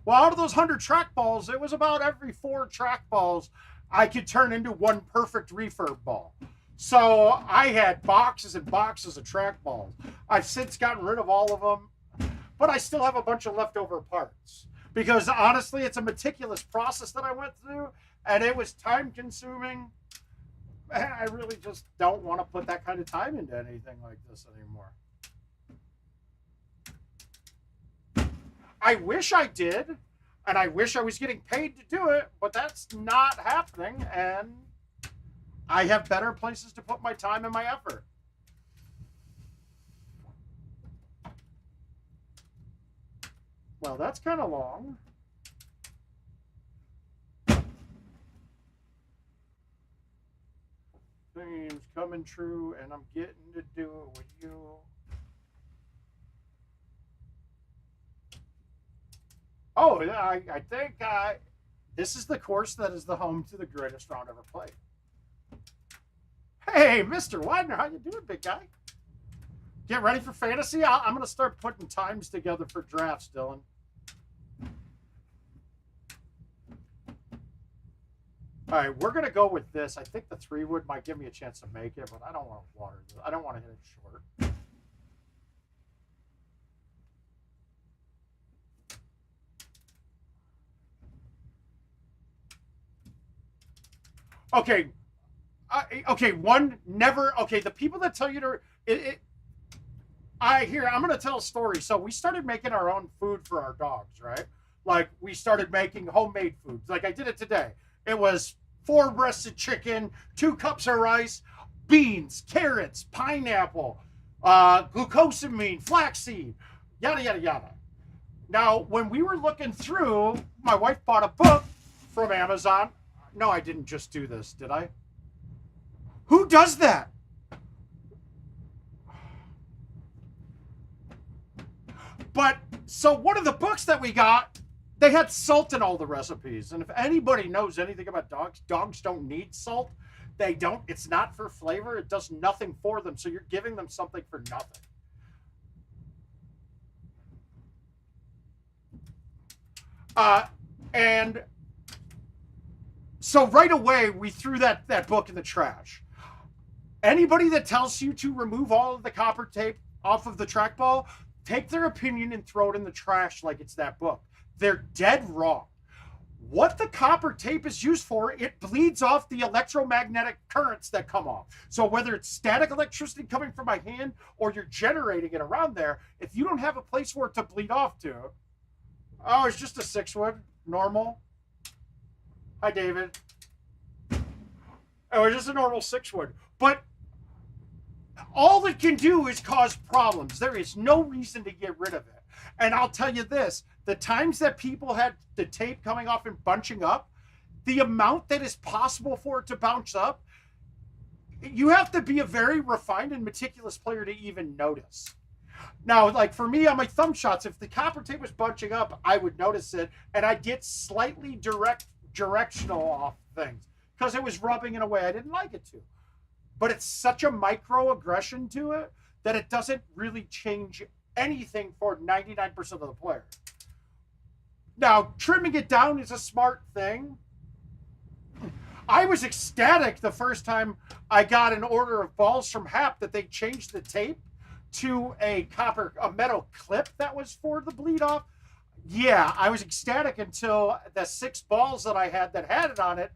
S2: Well, out of those 100 trackballs, it was about every 4 trackballs I could turn into one perfect refurb ball. So I had boxes and boxes of trackballs. I've since gotten rid of all of them, but I still have a bunch of leftover parts because honestly, it's a meticulous process that I went through and it was time consuming. I really just don't want to put that kind of time into anything like this anymore. I wish I did, and I wish I was getting paid to do it, but that's not happening, and I have better places to put my time and my effort. Well, that's kind of long. Dreams coming true, and I'm getting to do it with you. Oh, I think this is the course that is the home to the greatest round ever played. Hey, Mr. Widener, how you doing, big guy? Get ready for fantasy? I'm going to start putting times together for drafts, Dylan. All right, we're going to go with this. I think the 3-wood might give me a chance to make it, but I don't want to water it. I don't want to hit it short. Okay. Okay, one, never, okay, the people that tell you to, I'm going to tell a story. So we started making our own food for our dogs, right? Like we started making homemade foods. Like I did it today. It was 4 breasted chicken, 2 cups of rice, beans, carrots, pineapple, glucosamine, flaxseed, yada, yada, yada. Now, when we were looking through, my wife bought a book from Amazon. No, I didn't just do this, did I? Who does that? But, so one of the books that we got, they had salt in all the recipes. And if anybody knows anything about dogs, dogs don't need salt. They don't. It's not for flavor. It does nothing for them. So you're giving them something for nothing. And so right away, we threw that book in the trash. Anybody that tells you to remove all of the copper tape off of the trackball, take their opinion and throw it in the trash like it's that book. They're dead wrong. What the copper tape is used for, it bleeds off the electromagnetic currents that come off. So whether it's static electricity coming from my hand or you're generating it around there, if you don't have a place for it to bleed off to, oh, it's just a 6-wood, normal. Hi, David. Oh, it's just a normal 6-wood. But all it can do is cause problems. There is no reason to get rid of it. And I'll tell you this, the times that people had the tape coming off and bunching up, the amount that is possible for it to bounce up, you have to be a very refined and meticulous player to even notice. Now, like for me on my thumb shots, if the copper tape was bunching up, I would notice it and I'd get slightly directional off things because it was rubbing in a way I didn't like it to. But it's such a microaggression to it that it doesn't really change anything for 99% of the player. Now, trimming it down is a smart thing. I was ecstatic the first time I got an order of balls from Hap that they changed the tape to a metal clip that was for the bleed off. Yeah, I was ecstatic until the 6 balls that I had it on it,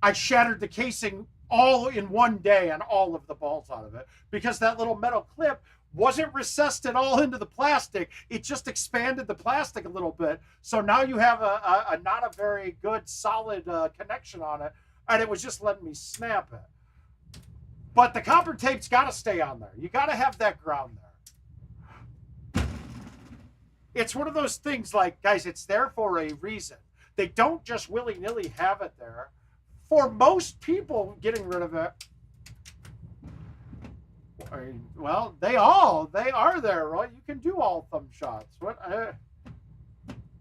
S2: I shattered the casing all in one day and all of the balls out of it because that little metal clip wasn't recessed at all into the plastic. It just expanded the plastic a little bit. So now you have a not a very good solid connection on it. And it was just letting me snap it. But the copper tape's got to stay on there. You got to have that ground there. It's one of those things like, guys, it's there for a reason. They don't just willy-nilly have it there for most people, getting rid of it. Well, they are there, right? You can do all thumb shots. What?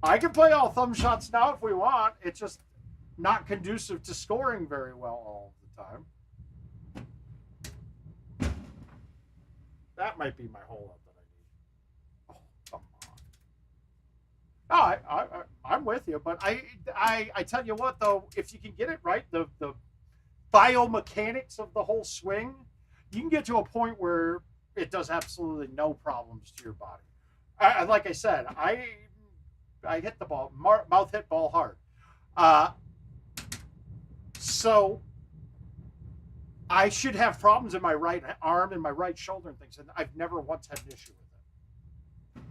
S2: I can play all thumb shots now if we want. It's just not conducive to scoring very well all the time. That might be my hole up that I need. Oh, come on. Oh, I'm with you, but I tell you what though, if you can get it right, the biomechanics of the whole swing, you can get to a point where it does absolutely no problems to your body. Like I said, I hit the ball, mouth hit ball hard. So I should have problems in my right arm and my right shoulder and things, and I've never once had an issue with it.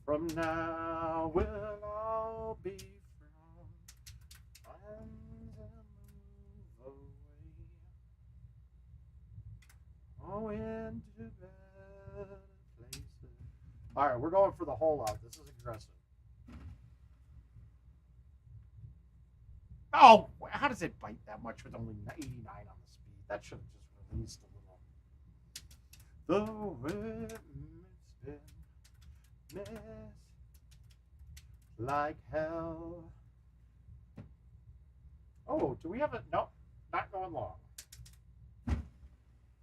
S2: From now we'll all be friends and move away. Oh, into better places. All right, we're going for the hole out. This is aggressive. Oh, how does it bite that much with only 89 on the speed? That should have just released a little. The wind's been missed like hell. Oh, do we have a... No, not going long.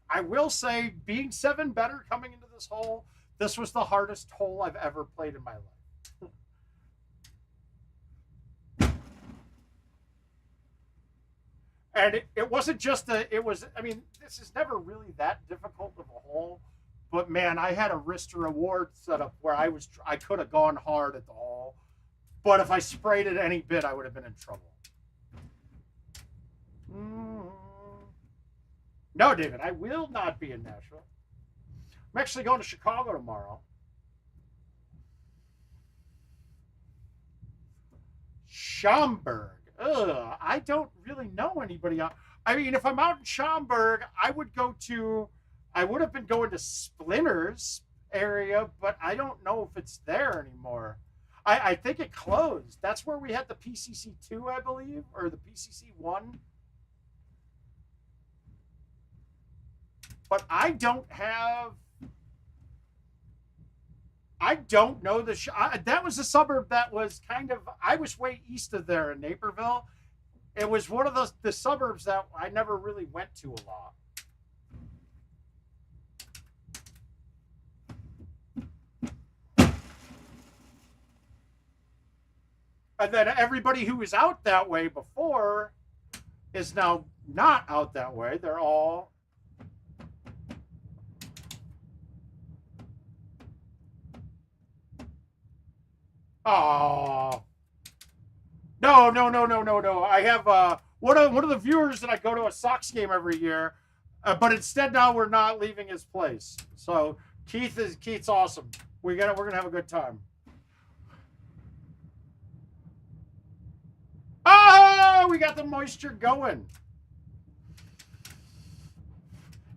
S2: I will say, being 7 better coming into this hole, this was the hardest hole I've ever played in my life. And it wasn't just it was, I mean, this is never really that difficult of a hole, but man, I had a risk to reward setup where I could have gone hard at the hole, but if I sprayed it any bit, I would have been in trouble. No, David, I will not be in Nashville. I'm actually going to Chicago tomorrow. Schaumburg. Ugh, I don't really know anybody out. I mean, if I'm out in Schaumburg, I would have been going to Splinters area, but I don't know if it's there anymore. I think it closed. That's where we had the PCC2, I believe, or the PCC1. But I don't know that was a suburb that was kind of, I was way east of there in Naperville. It was one of the suburbs that I never really went to a lot. And then everybody who was out that way before is now not out that way. They're all... Oh, no. I have one of the viewers that I go to a Sox game every year, but instead now we're not leaving his place. So Keith's awesome. We're gonna have a good time. Oh, we got the moisture going.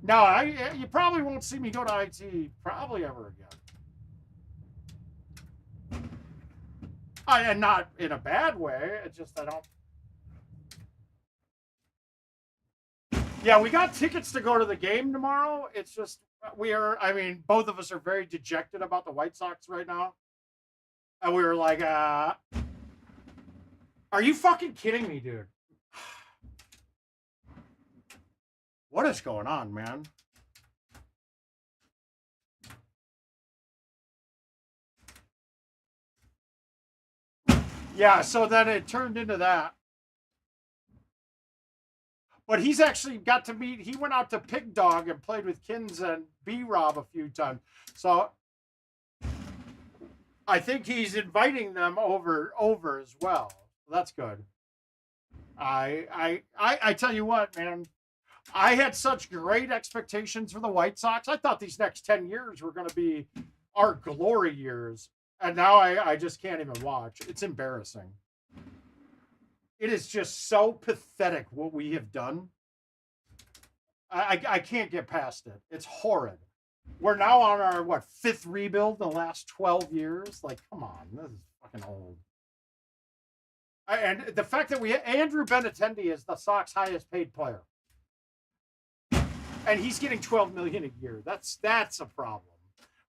S2: No, you probably won't see me go to IT probably ever again. And not in a bad way. It's just I don't. Yeah, we got tickets to go to the game tomorrow. It's just I mean, both of us are very dejected about the White Sox right now. And we were like, are you fucking kidding me, dude? What is going on, man? Yeah, so then it turned into that. But he's actually got to meet, he went out to Pig Dog and played with Kins and B-Rob a few times. So I think he's inviting them over as well. That's good. I tell you what, man, I had such great expectations for the White Sox. I thought these next 10 years were going to be our glory years. And now I just can't even watch. It's embarrassing. It is just so pathetic what we have done. I can't get past it. It's horrid. We're now on our, 5th rebuild in the last 12 years? Like, come on. This is fucking old. And the fact that Andrew Benintendi is the Sox highest paid player, and he's getting $12 million a year. That's a problem.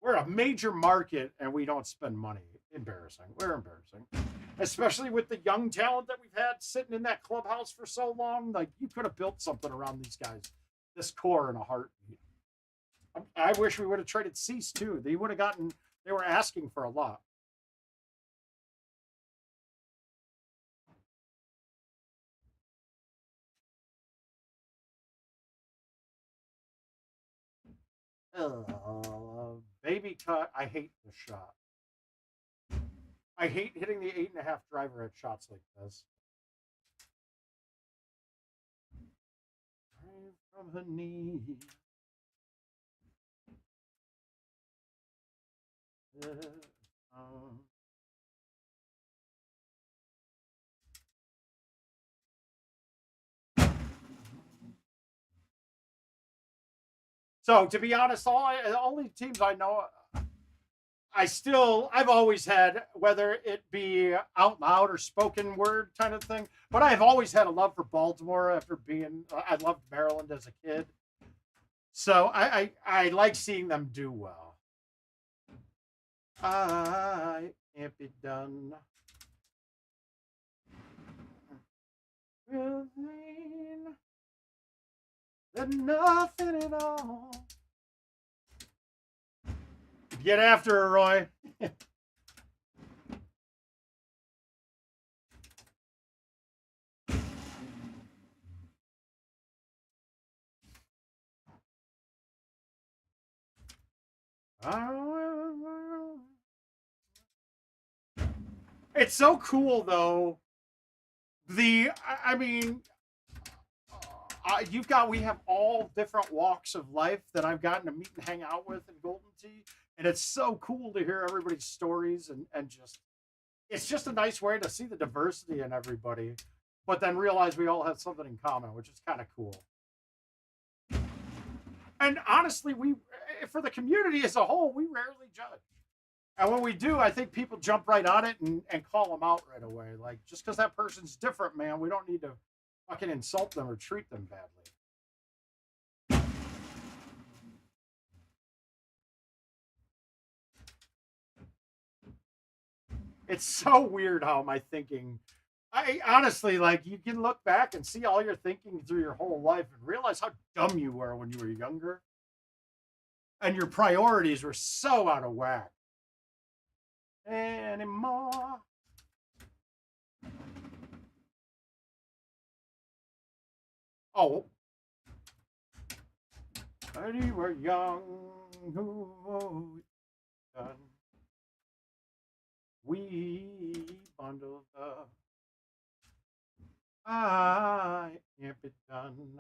S2: We're a major market and we don't spend money. Embarrassing. We're embarrassing, especially with the young talent that we've had sitting in that clubhouse for so long. Like, you could have built something around these guys, this core, in a heartbeat. I wish we would have traded Cease too. They would have gotten. They were asking for a lot. Baby cut. I hate this shot. I hate hitting the 8.5 driver at shots like this. From her knee. So, to be honest, the only teams I know, I've always had, whether it be out loud or spoken word kind of thing, but I've always had a love for Baltimore after I loved Maryland as a kid. So I like seeing them do well. I can't be done. There's nothing at all. Get after her, Roy. It's so cool, though. I mean, we have all different walks of life that I've gotten to meet and hang out with in Golden Tee, and it's so cool to hear everybody's stories and just, it's just a nice way to see the diversity in everybody, but then realize we all have something in common, which is kind of cool. And honestly, for the community as a whole, we rarely judge. And when we do, I think people jump right on it and call them out right away. Like, just because that person's different, man, we don't need to fucking insult them or treat them badly. It's so weird how my thinking, I honestly, like, you can look back and see all your thinking through your whole life and realize how dumb you were when you were younger. And your priorities were so out of whack. Anymore. Oh. When you were young, we bundled up. I can't be done.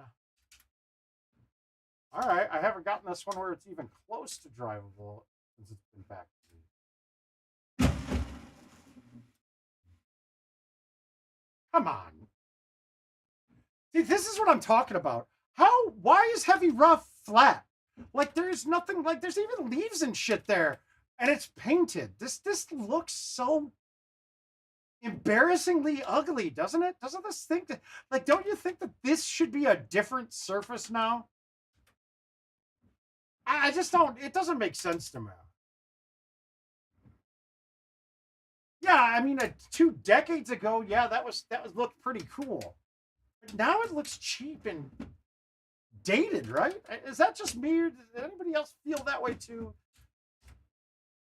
S2: All right, I haven't gotten this one where it's even close to drivable since it's been back to me. Come on. See, this is what I'm talking about. Why is heavy rough flat? Like, there's nothing, like, there's even leaves and shit there, and it's painted. This looks so embarrassingly ugly, doesn't it? Doesn't this think that, like, don't you think that this should be a different surface now? I just don't, it doesn't make sense to me. Yeah, I mean, 2 decades ago, yeah, that looked pretty cool. But now it looks cheap and dated, right? Is that just me, or does anybody else feel that way too?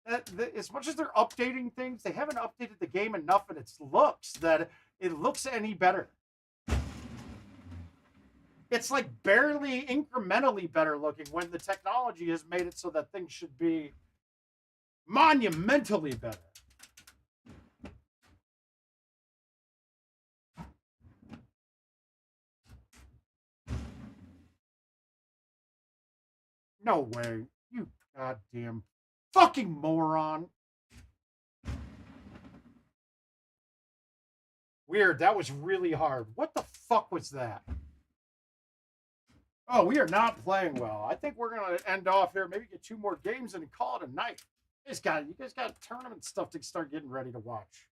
S2: As much as they're updating things, they haven't updated the game enough in its looks that it looks any better. It's like barely incrementally better looking when the technology has made it so that things should be monumentally better. No way. You goddamn fucking moron. Weird. That was really hard. What the fuck was that? Oh, we are not playing well. I think we're going to end off here. Maybe get 2 more games and call it a night. You guys got tournament stuff to start getting ready to watch.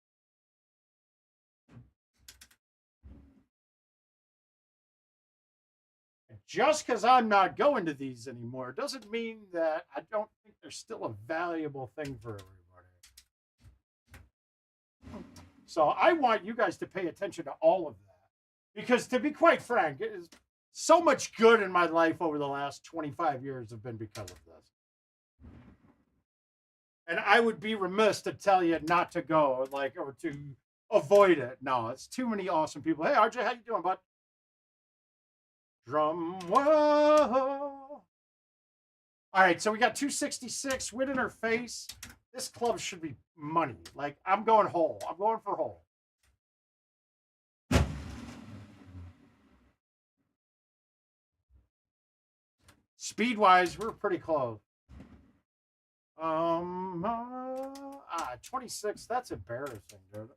S2: just because I'm not going to these anymore doesn't mean that I don't think they're still a valuable thing for everybody. So I want you guys to pay attention to all of that. Because to be quite frank, it is so much good in my life over the last 25 years have been because of this. And I would be remiss to tell you not to go, like, or to avoid it. No, it's too many awesome people. Hey, RJ, how you doing, bud? Drum whoa. All right, so we got 266, win in her face. This club should be money. Like, I'm going whole. I'm going for whole. Speed-wise, we're pretty close. 26. That's embarrassing, dude.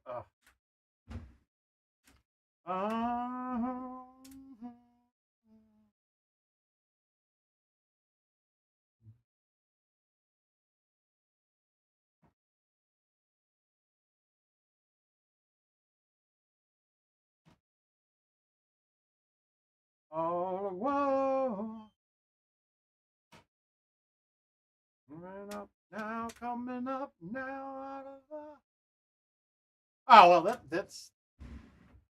S2: Oh, whoa. Coming up now, coming up now out of the... Oh, well, that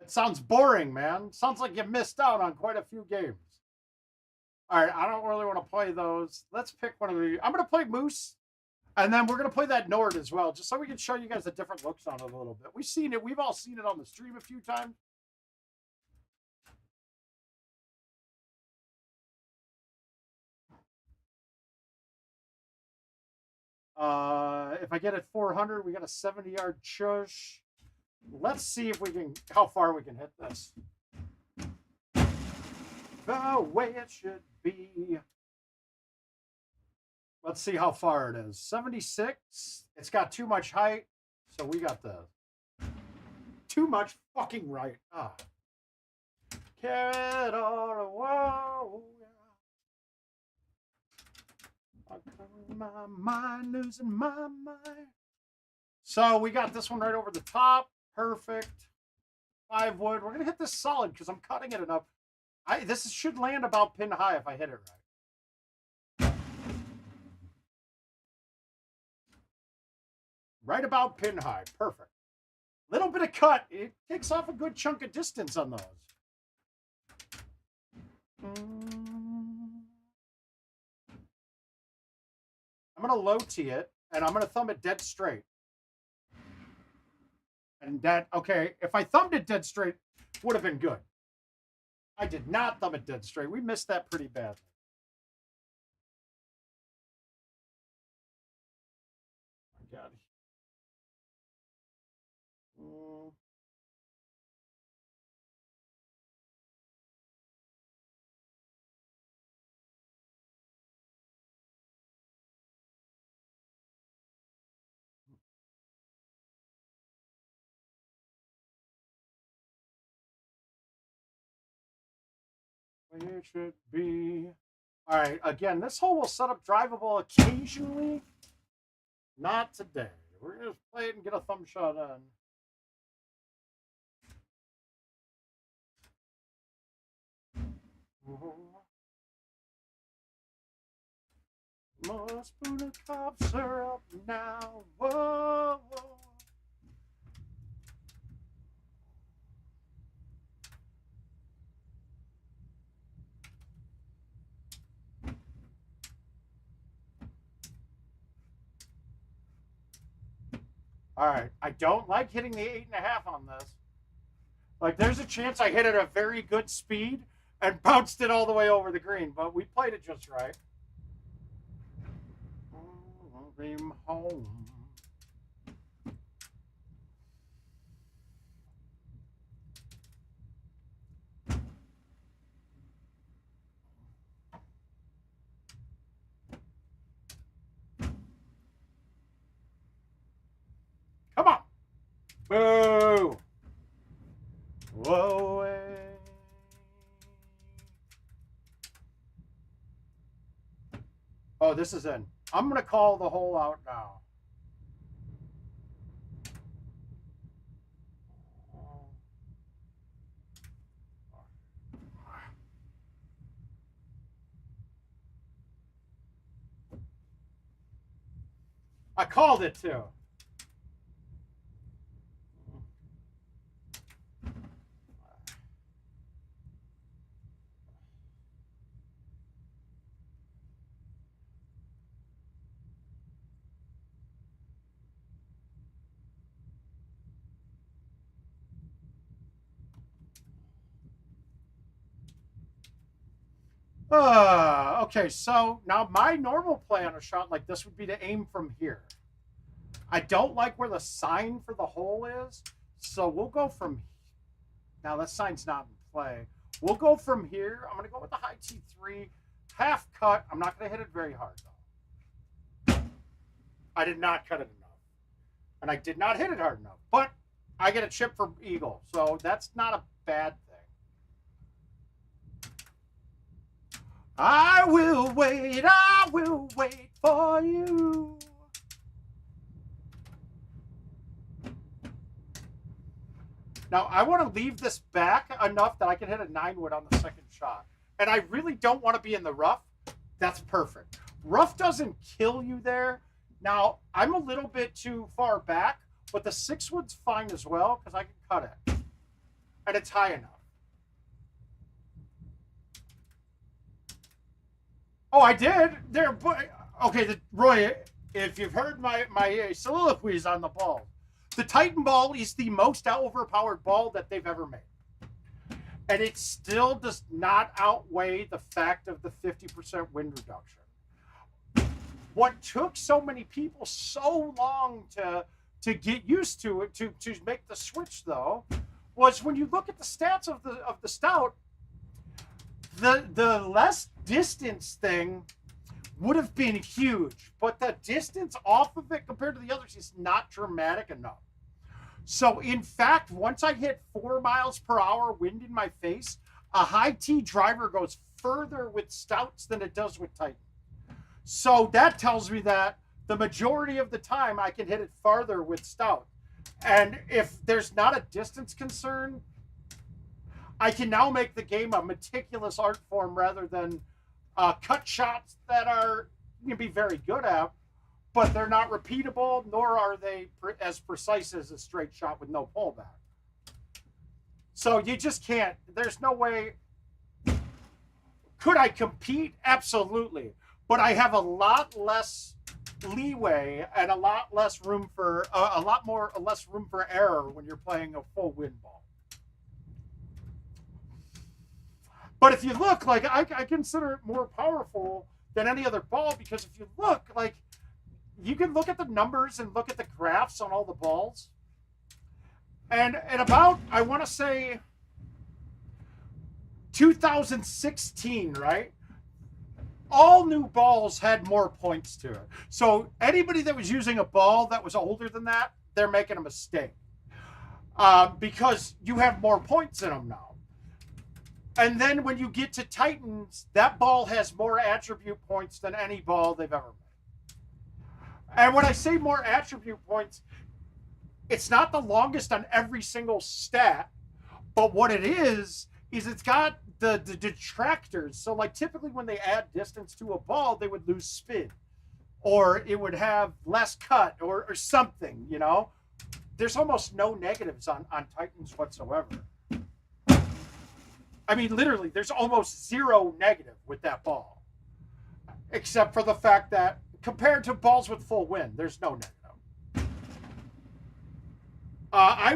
S2: sounds boring, man. Sounds like you missed out on quite a few games. All right, I don't really want to play those. Let's pick one of the... I'm going to play Moose, and then we're going to play that Nord as well, just so we can show you guys the different looks on it a little bit. We've seen it. We've all seen it on the stream a few times. If I get it 400, we got a 70-yard chush. Let's see if we can, how far we can hit this. The way it should be. Let's see how far it is. 76. It's got too much height, so we got the too much fucking right. Carry it all the whoa. My mind, losing my mind. So we got this one right over the top. Perfect. 5 wood. We're gonna hit this solid because I'm cutting it enough. This should land about pin high if I hit it right. Right about pin high. Perfect. Little bit of cut. It takes off a good chunk of distance on those. I'm going to low tee it, and I'm going to thumb it dead straight. And that, okay, if I thumbed it dead straight, would have been good. I did not thumb it dead straight. We missed that pretty badly. My God. It should be. All right, again, this hole will set up drivable occasionally. Not today. We're going to play it and get a thumb shot on. More spoon of cough syrup now. Whoa, whoa. All right, I don't like hitting the 8.5 on this. Like, there's a chance I hit it at a very good speed and bounced it all the way over the green, but we played it just right. Dream home. Come on. Boo. Whoa. Oh, this is in. I'm going to call the hole out now. I called it too. Okay, so now my normal play on a shot like this would be to aim from here. I don't like where the sign for the hole is, so we'll go from... Now, that sign's not in play. We'll go from here. I'm going to go with the high T3, half cut. I'm not going to hit it very hard, though. I did not cut it enough, and I did not hit it hard enough, but I get a chip for eagle, so that's not a bad thing. I will wait for you. Now, I want to leave this back enough that I can hit a 9-wood on the second shot. And I really don't want to be in the rough. That's perfect. Rough doesn't kill you there. Now, I'm a little bit too far back, but the 6-wood's fine as well because I can cut it. And it's high enough. Oh, I did? There, okay, Roy, if you've heard my soliloquies on the ball, the Titan ball is the most overpowered ball that they've ever made. And it still does not outweigh the fact of the 50% wind reduction. What took so many people so long to get used to it, to make the switch, though, was when you look at the stats of the Stout, the less distance thing would have been huge, but the distance off of it compared to the others is not dramatic enough. So in fact, once I hit 4 miles per hour wind in my face, a high T driver goes further with Stouts than it does with Titan. So that tells me that the majority of the time I can hit it farther with Stout. And if there's not a distance concern, I can now make the game a meticulous art form rather than cut shots that are you can be very good at, but they're not repeatable, nor are they as precise as a straight shot with no pullback. So you just can't. There's no way. Could I compete? Absolutely. But I have a lot less leeway and a lot less room for less room for error when you're playing a full wind ball. But if you look, like I consider it more powerful than any other ball because if you look, like you can look at the numbers and look at the graphs on all the balls. And at about, I want to say 2016, right? All new balls had more points to it. So anybody that was using a ball that was older than that, they're making a mistake. Because you have more points in them now. And then when you get to Titans, that ball has more attribute points than any ball they've ever made. And when I say more attribute points, it's not the longest on every single stat, but what it is it's got the detractors. So like typically when they add distance to a ball, they would lose spin or it would have less cut or something, you know? There's almost no negatives on Titans whatsoever. I mean, literally, there's almost zero negative with that ball, except for the fact that compared to balls with full wind, there's no negative. I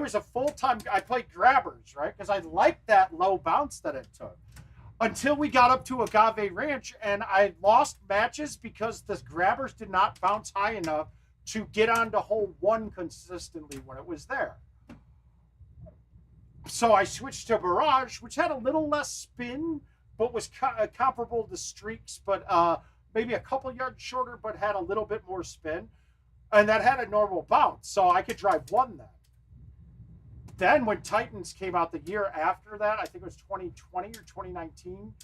S2: was a full-time, I played grabbers, right? Because I liked that low bounce that it took until we got up to Agave Ranch and I lost matches because the grabbers did not bounce high enough to get onto hole 1 consistently when it was there. So I switched to Barrage, which had a little less spin, but was comparable to Streaks, but maybe a couple yards shorter, but had a little bit more spin. And that had a normal bounce, so I could drive 1 then. Then when Titans came out the year after that, I think it was 2020 or 2019,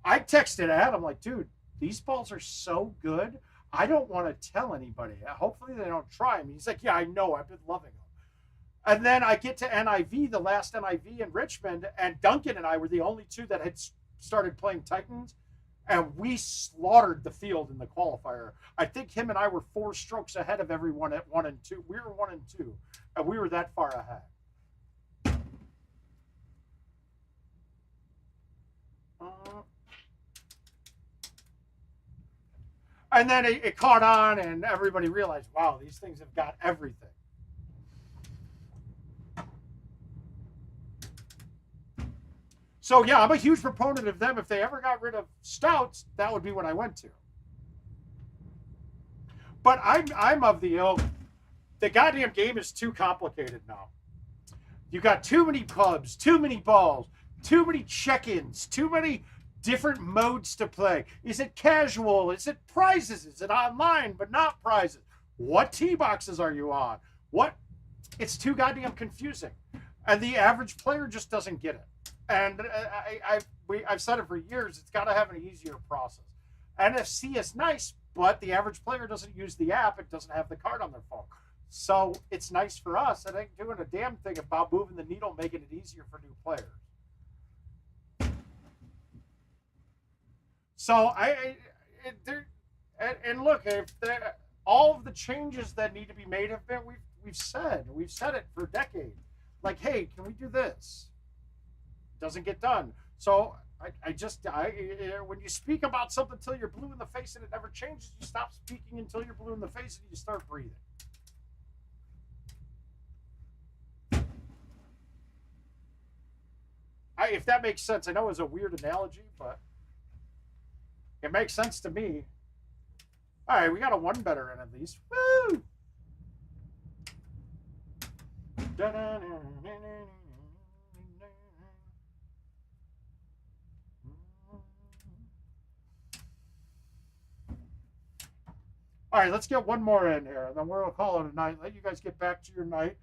S2: I texted Adam like, dude, these balls are so good, I don't want to tell anybody. Hopefully they don't try them. He's like, yeah, I know, I've been loving them. And then I get to NIV, the last NIV in Richmond, and Duncan and I were the only 2 that had started playing Titans. and we slaughtered the field in the qualifier. I think him and I were 4 strokes ahead of everyone at 1 and 2. We were 1 and 2, and we were that far ahead. And then it caught on, and everybody realized, wow, these things have got everything. So, yeah, I'm a huge proponent of them. If they ever got rid of stouts, that would be what I went to. But I'm of the ilk. The goddamn game is too complicated now. You got too many pubs, too many balls, too many check-ins, too many different modes to play. Is it casual? Is it prizes? Is it online but not prizes? What tee boxes are you on? What? It's too goddamn confusing, and the average player just doesn't get it. And I've said it for years. It's got to have an easier process. NFC is nice, but the average player doesn't use the app. It doesn't have the card on their phone. So it's nice for us. It ain't doing a damn thing about moving the needle, making it easier for new players. So look, if all of the changes that need to be made have been, we've said it for decades. Like, hey, can we do this? Doesn't get done. So when you speak about something until you're blue in the face and it never changes, you stop speaking until you're blue in the face and you start breathing. If that makes sense. I know it's a weird analogy, but it makes sense to me. All right, we got a 1 better in at least. Woo! All right, let's get one more in here, and then we'll call it a night. Let you guys get back to your night.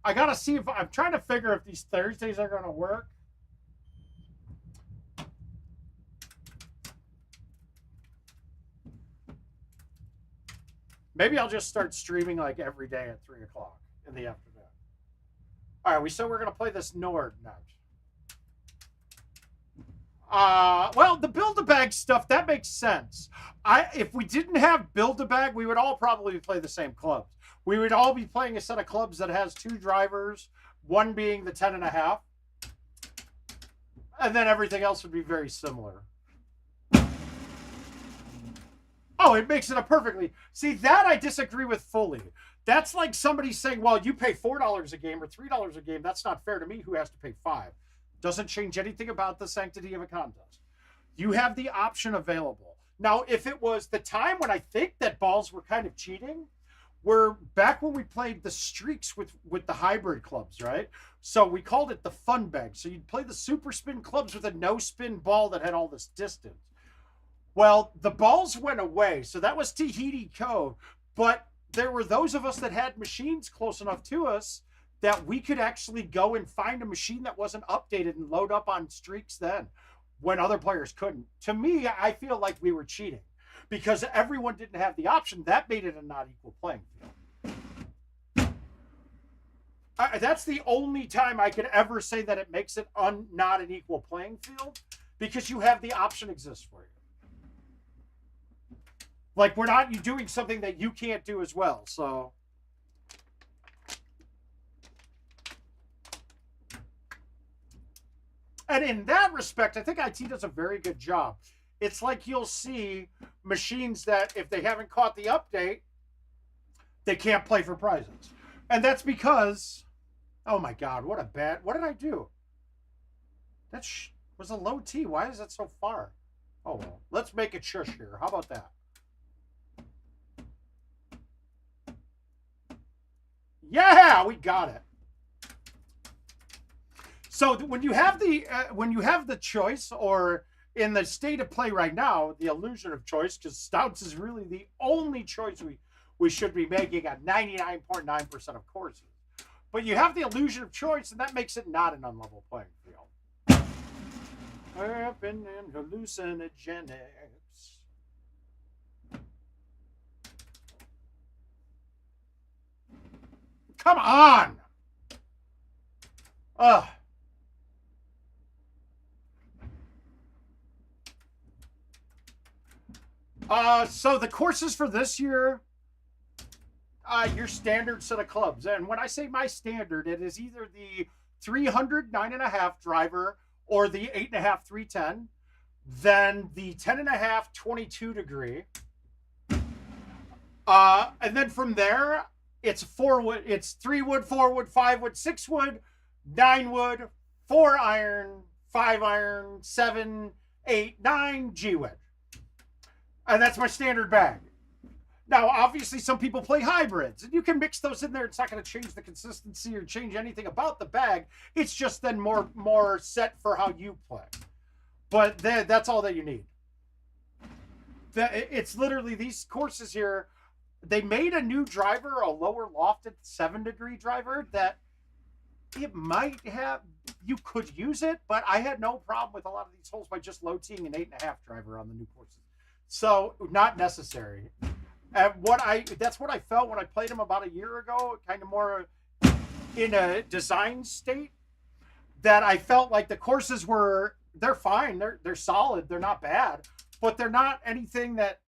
S2: I got to see if I'm trying to figure if these Thursdays are going to work. Maybe I'll just start streaming like every day at 3 o'clock in the afternoon. All right, we said we're going to play this Nord next. Well, the Build-A-Bag stuff, that makes sense. If we didn't have Build-A-Bag, we would all probably play the same clubs. We would all be playing a set of clubs that has 2 drivers, one being the 10.5. And then everything else would be very similar. Oh, it makes it a perfectly... See, that I disagree with fully. That's like somebody saying, well, you pay $4 a game or $3 a game. That's not fair to me who has to pay $5. Doesn't change anything about the sanctity of a contest. You have the option available. Now, if it was the time when I think that balls were kind of cheating, were back when we played the streaks with the hybrid clubs, right? So we called it the fun bag. So you'd play the super spin clubs with a no spin ball that had all this distance. Well, the balls went away, so that was Tahiti code. But there were those of us that had machines close enough to us that we could actually go and find a machine that wasn't updated and load up on streaks then when other players couldn't. To me, I feel like we were cheating because everyone didn't have the option. That made it a not equal playing field. That's the only time I could ever say that it makes it not an equal playing field, because you have the option exists for you. Like, we're not doing something that you can't do as well, so. And in that respect, I think IT does a very good job. It's like you'll see machines that if they haven't caught the update, they can't play for prizes. And that's because, oh my God, what did I do? That was a low T. Why is that so far? Oh, well, let's make it shush here. How about that? Yeah, we got it. So when you have the choice, or in the state of play right now, the illusion of choice, because stouts is really the only choice we should be making at 99.9% of courses. But you have the illusion of choice, and that makes it not an unlevel playing field. Urban and hallucinogenics. Come on! Ugh. So the courses for this year, your standard set of clubs. And when I say my standard, it is either the 300 9.5 driver or the 8.5 310, then the 10.5 22 degree. And then from there, it's 4 wood, it's 3 wood, 4 wood, 5 wood, 6 wood, 9 wood, 4 iron, 5 iron, 7, 8, 9 G wedge. And that's my standard bag. Now, obviously, some people play hybrids, and you can mix those in there. It's not going to change the consistency or change anything about the bag. It's just then more set for how you play. But that's all that you need. It's literally these courses here. They made a new driver, a lower lofted 7-degree driver that it might have, you could use it, but I had no problem with a lot of these holes by just low teeing an 8.5 driver on the new courses. So not necessary. And that's what I felt when I played them about a year ago, kind of more in a design state, that I felt like the courses they're fine, they're solid, they're not bad, but they're not anything that,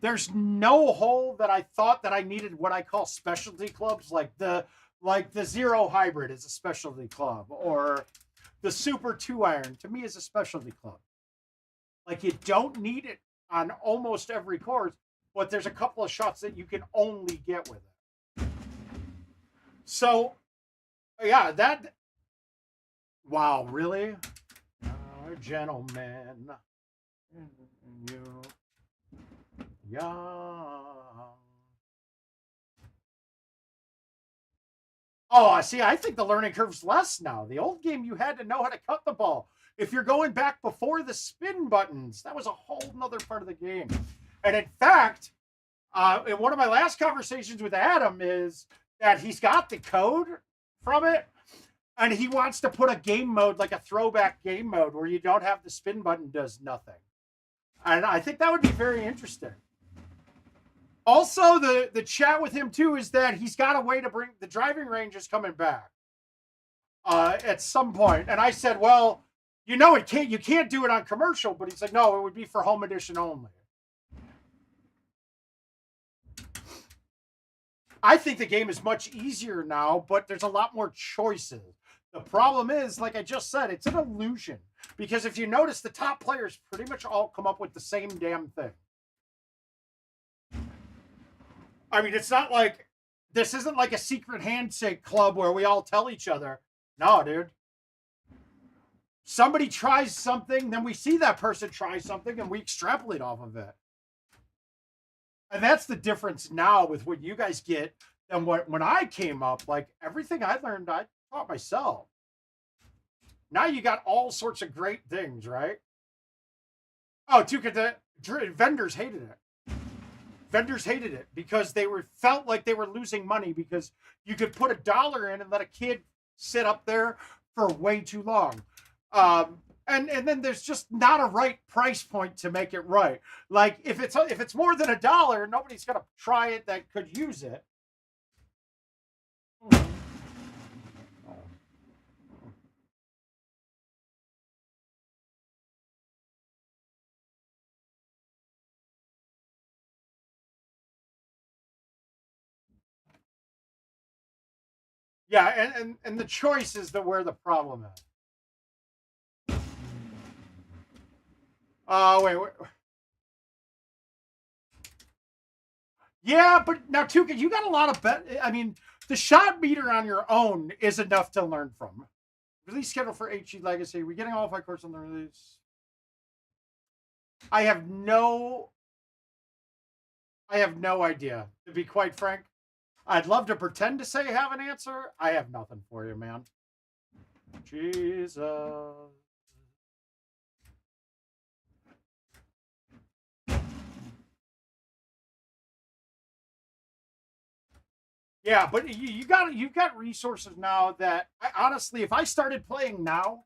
S2: there's no hole that I thought that I needed what I call specialty clubs, like the Zero Hybrid is a specialty club, or the Super 2-iron to me is a specialty club. Like, you don't need it on almost every course, but there's a couple of shots that you can only get with it. So, yeah, wow, really? Oh, gentlemen, you young. Oh, see, I think the learning curve's less now. The old game, you had to know how to cut the ball. If you're going back before the spin buttons, that was a whole nother part of the game. And in fact, in one of my last conversations with Adam is that he's got the code from it, and he wants to put a game mode, like a throwback game mode, where you don't have the spin button does nothing. And I think that would be very interesting. Also, the chat with him too is that he's got a way to bring the driving range is coming back at some point. And I said, well, you can't do it on commercial, but he's like, no, it would be for home edition only. I think the game is much easier now, but there's a lot more choices. The problem is, like I just said, it's an illusion, because if you notice, the top players pretty much all come up with the same damn thing. I mean, it's not like, this isn't like a secret handshake club where we all tell each other, no, dude. Somebody tries something, then we see that person try something, and we extrapolate off of it. And that's the difference now with what you guys get than when I came up. Like, everything I learned, I taught myself. Now you got all sorts of great things, right? Oh, the vendors hated it. Vendors hated it because felt like they were losing money, because you could put $1 in and let a kid sit up there for way too long. And then there's just not a right price point to make it right. Like, if it's more than $1, nobody's gonna try it that could use it. Yeah, and the choice is where the problem is. Wait. Yeah, but now, Tuka, you got a lot of I mean, the shot meter on your own is enough to learn from. Release schedule for HG Legacy. We're getting all 5 courses on the release. I have no idea, to be quite frank. I'd love to pretend to say I have an answer. I have nothing for you, man. Jesus. Yeah, but you've got resources now that honestly, if I started playing now,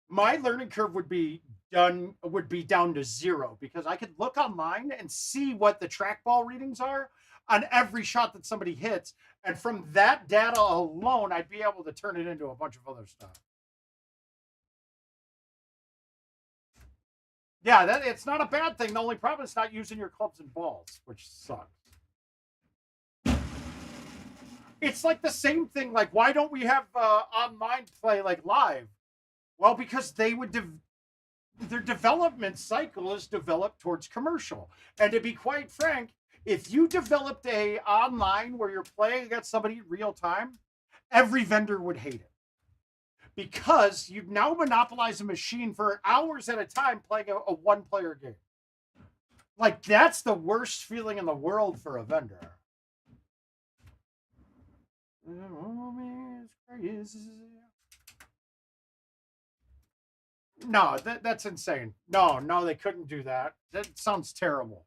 S2: my learning curve would be down to 0, because I could look online and see what the trackball readings are on every shot that somebody hits, and from that data alone, I'd be able to turn it into a bunch of other stuff. Yeah, it's not a bad thing. The only problem is not using your clubs and balls, which sucks. It's like the same thing. Like, why don't we have online play like live? Well, because they would their development cycle is developed towards commercial. And to be quite frank, if you developed a online where you're playing against somebody in real time, every vendor would hate it. Because you've now monopolized a machine for hours at a time playing a one-player game. Like, that's the worst feeling in the world for a vendor. No, that's insane. No, they couldn't do that. That sounds terrible.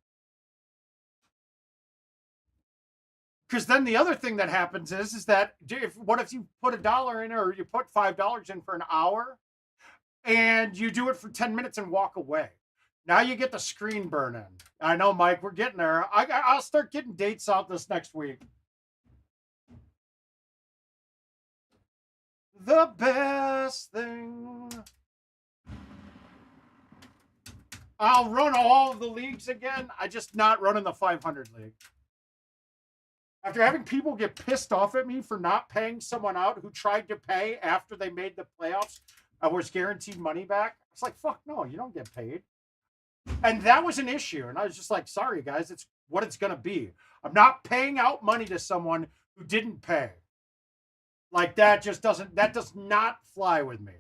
S2: Because then the other thing that happens is that what if you put $1 in or you put $5 in for an hour and you do it for 10 minutes and walk away? Now you get the screen burn in. I know, Mike, we're getting there. I'll start getting dates out this next week. The best thing. I'll run all of the leagues again. I just not running the 500 league. After having people get pissed off at me for not paying someone out who tried to pay after they made the playoffs, I was guaranteed money back. It's like, fuck no, you don't get paid. And that was an issue. And I was just like, sorry, guys, it's what it's going to be. I'm not paying out money to someone who didn't pay. Like, that does not fly with me.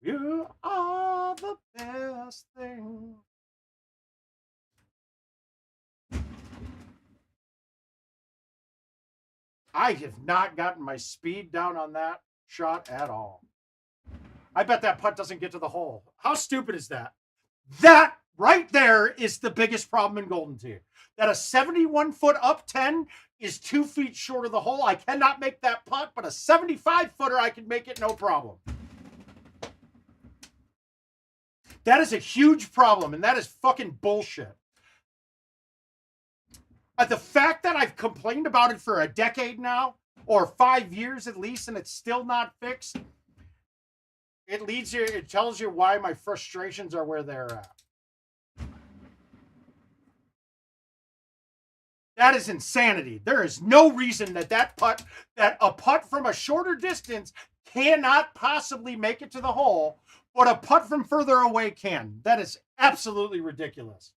S2: You are the best thing. I have not gotten my speed down on that shot at all. I bet that putt doesn't get to the hole. How stupid is that? That right there is the biggest problem in Golden Tee. That a 71-foot up 10 is 2 feet short of the hole. I cannot make that putt, but a 75-footer, I can make it no problem. That is a huge problem, and that is fucking bullshit. The fact that I've complained about it for a decade now, or 5 years at least, and it's still not fixed, it tells you why my frustrations are where they're at. That is insanity. There is no reason that a putt from a shorter distance cannot possibly make it to the hole, but a putt from further away can. That is absolutely ridiculous.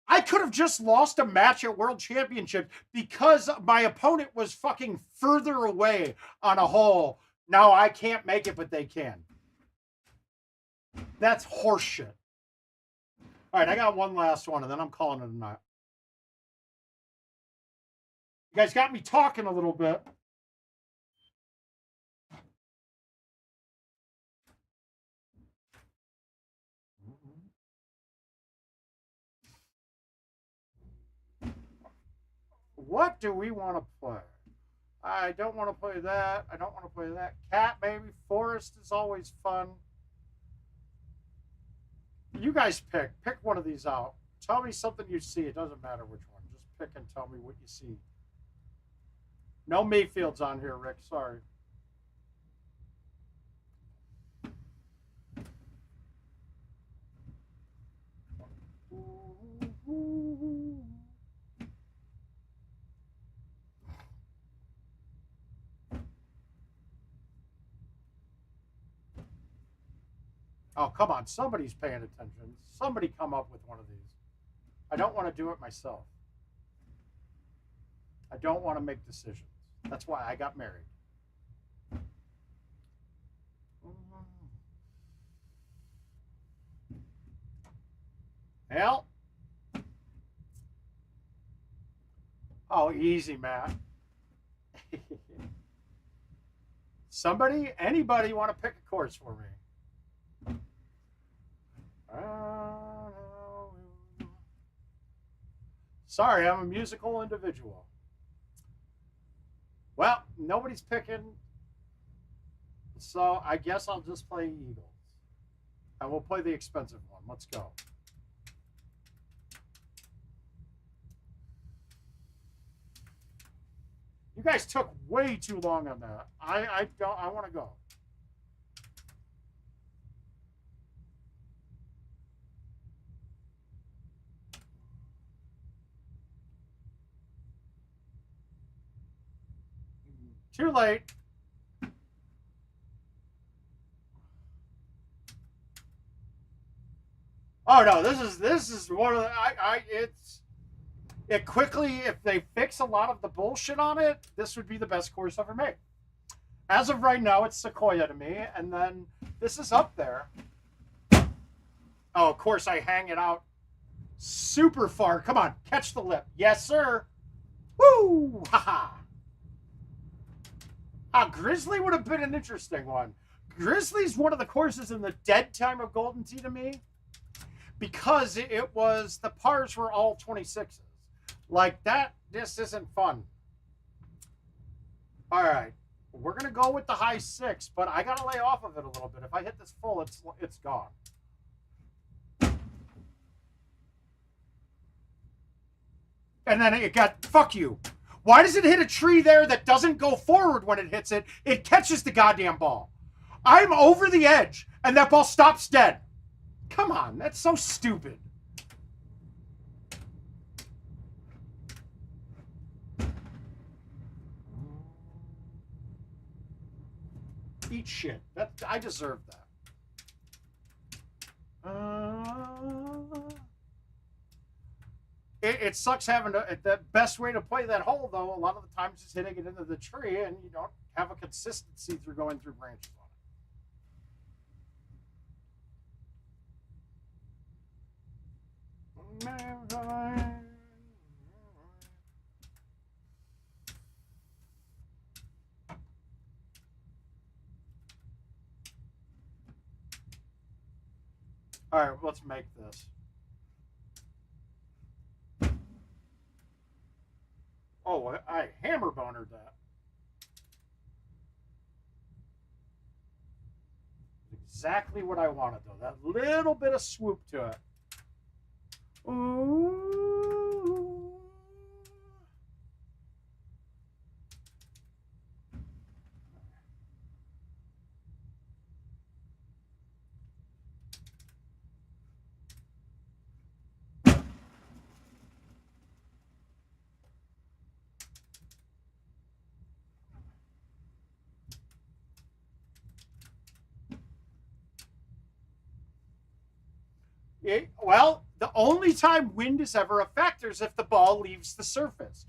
S2: I could have just lost a match at World Championship because my opponent was fucking further away on a hole. Now I can't make it, but they can. That's horseshit. All right, I got one last one, and then I'm calling it a night. You guys got me talking a little bit. What do we want to play? I don't want to play that. I don't want to play that. Cat, maybe. Forest is always fun. You guys pick. Pick one of these out. Tell me something you see. It doesn't matter which one. Just pick and tell me what you see. No Mayfield's on here, Rick. Sorry. Oh, come on. Somebody's paying attention. Somebody come up with one of these. I don't want to do it myself. I don't want to make decisions. That's why I got married. Hell. Oh, easy, Matt. Anybody want to pick a course for me? Sorry, I'm a musical individual. Well, nobody's picking, so I guess I'll just play Eagles. And we'll play the expensive one. Let's go. You guys took way too long on that. I want to go. Too late. Oh no, this is one of the it quickly, if they fix a lot of the bullshit on it, this would be the best course ever made. As of right now, it's Sequoia to me, and then this is up there. Oh, of course I hang it out super far. Come on, catch the lip. Yes, sir. Woo! Haha. Grizzly would have been an interesting one. Grizzly's one of the courses in the dead time of Golden Tee to me, because it was, the pars were all 26s. Like that, this isn't fun. All right, we're gonna go with the high 6, but I gotta lay off of it a little bit. If I hit this full, it's gone. And then it got, fuck you. Why does it hit a tree there that doesn't go forward when it hits it? It catches the goddamn ball. I'm over the edge, and that ball stops dead. Come on, that's so stupid. Eat shit. I deserve that. It sucks having to. The best way to play that hole, though, a lot of the times is hitting it into the tree, and you don't have a consistency through going through branches on it. All right, let's make this. Oh, I hammer bonered that. Exactly what I wanted, though. That little bit of swoop to it. Ooh. Well, the only time wind is ever a factor is if the ball leaves the surface.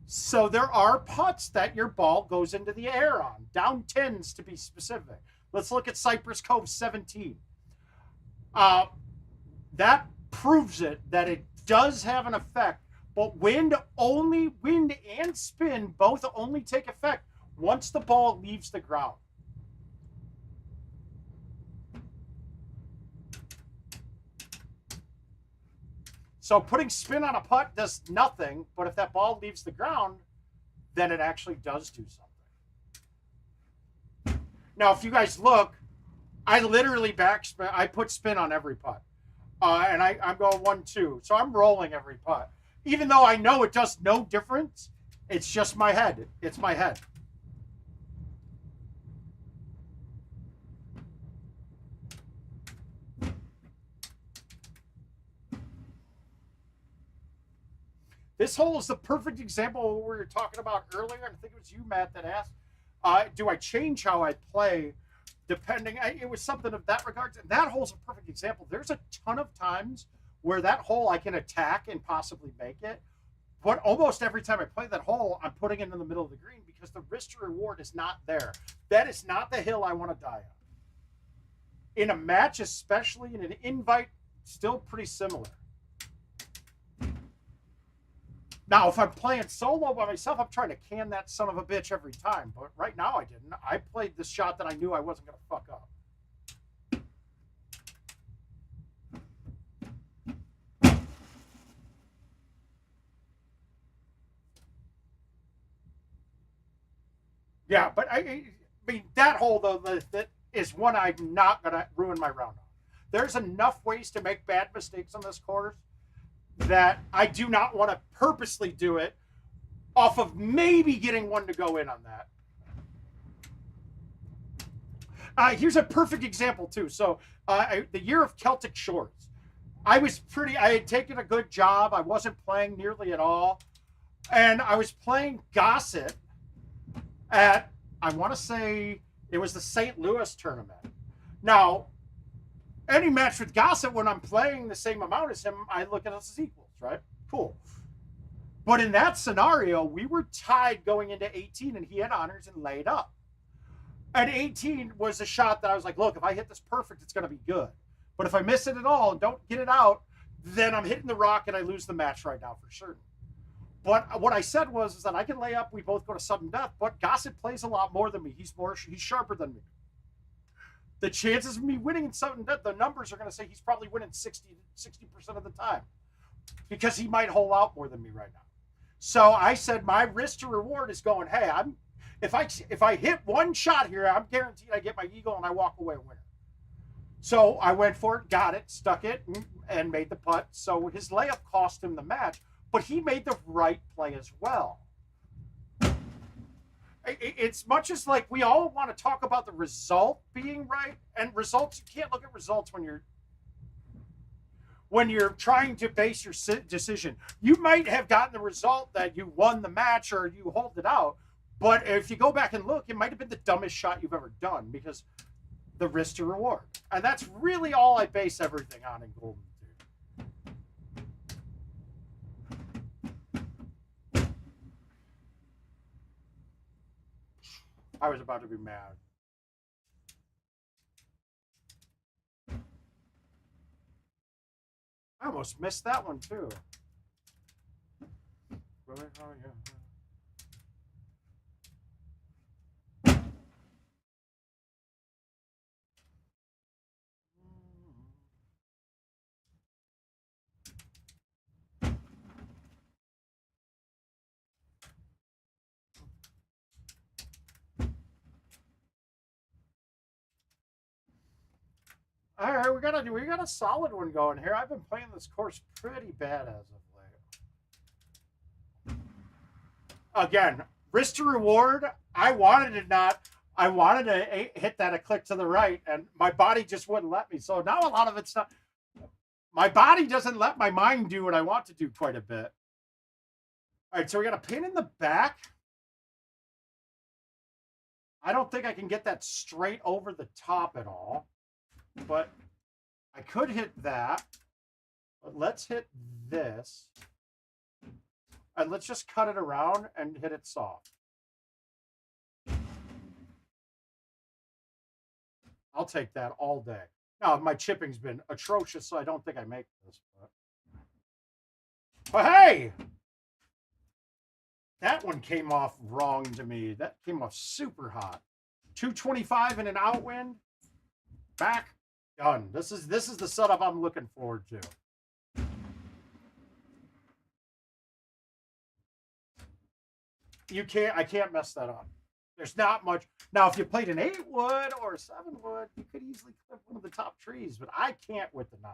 S2: So there are putts that your ball goes into the air on, down 10s to be specific. Let's look at Cypress Cove 17. That proves it, that it does have an effect, but wind and spin both only take effect once the ball leaves the ground. So putting spin on a putt does nothing, but if that ball leaves the ground, then it actually does do something. Now, if you guys look, I literally backspin. I put spin on every putt. And I'm going 1-2. So I'm rolling every putt. Even though I know it does no difference, it's just my head. It's my head. This hole is the perfect example of what we were talking about earlier. I think it was you, Matt, that asked, do I change how I play depending? It was something of that regard. And that hole's a perfect example. There's a ton of times where that hole I can attack and possibly make it. But almost every time I play that hole, I'm putting it in the middle of the green because the risk to reward is not there. That is not the hill I want to die on. In a match, especially in an invite, still pretty similar. Now, if I'm playing solo by myself, I'm trying to can that son of a bitch every time. But right now, I didn't. I played the shot that I knew I wasn't going to fuck up. Yeah, but I mean, that hole, though, that is one I'm not going to ruin my round on. There's enough ways to make bad mistakes on this course that I do not want to purposely do it off of maybe getting one to go in on that. Here's a perfect example, too. So the year of Celtic Shores, I had taken a good job. I wasn't playing nearly at all. And I was playing Gossett. at, I want to say it was the St. Louis tournament. Now, any match with Gossett, when I'm playing the same amount as him, I look at us as equals, right? Cool. But in that scenario, we were tied going into 18, and he had honors and laid up. And 18 was a shot that I was like, look, if I hit this perfect, it's going to be good. But if I miss it at all and don't get it out, then I'm hitting the rock and I lose the match right now for certain. But what I said was is that I can lay up, we both go to sudden death, but Gossett plays a lot more than me. He's sharper than me. The chances of me winning in sudden death, the numbers are going to say he's probably winning 60% of the time because he might hole out more than me right now. So I said my risk to reward is going, hey, if I hit one shot here, I'm guaranteed I get my eagle and I walk away a winner. So I went for it, got it, stuck it, and made the putt. So his layup cost him the match, but he made the right play as well. It's much as like we all want to talk about the result being right, and results, you can't look at results when you're trying to base your decision. You might have gotten the result that you won the match or you hold it out, but if you go back and look, it might have been the dumbest shot you've ever done because the risk to reward. And that's really all I base everything on in Golden. I was about to be mad. I almost missed that one too. All right, we got a solid one going here. I've been playing this course pretty bad as of late. Again, risk to reward. I wanted to hit that a click to the right, and my body just wouldn't let me. So now a lot of it's not. My body doesn't let my mind do what I want to do quite a bit. All right, so we got a pin in the back. I don't think I can get that straight over the top at all. But I could hit that. But let's hit this. And let's just cut it around and hit it soft. I'll take that all day. Now, my chipping's been atrocious, so I don't think I make this. But hey! That one came off wrong to me. That came off super hot. 225 and an outwind. Back. Done. This is the setup I'm looking forward to. I can't mess that up. There's not much. Now, if you played an 8 wood or a 7 wood, you could easily clip one of the top trees, but I can't with the 9.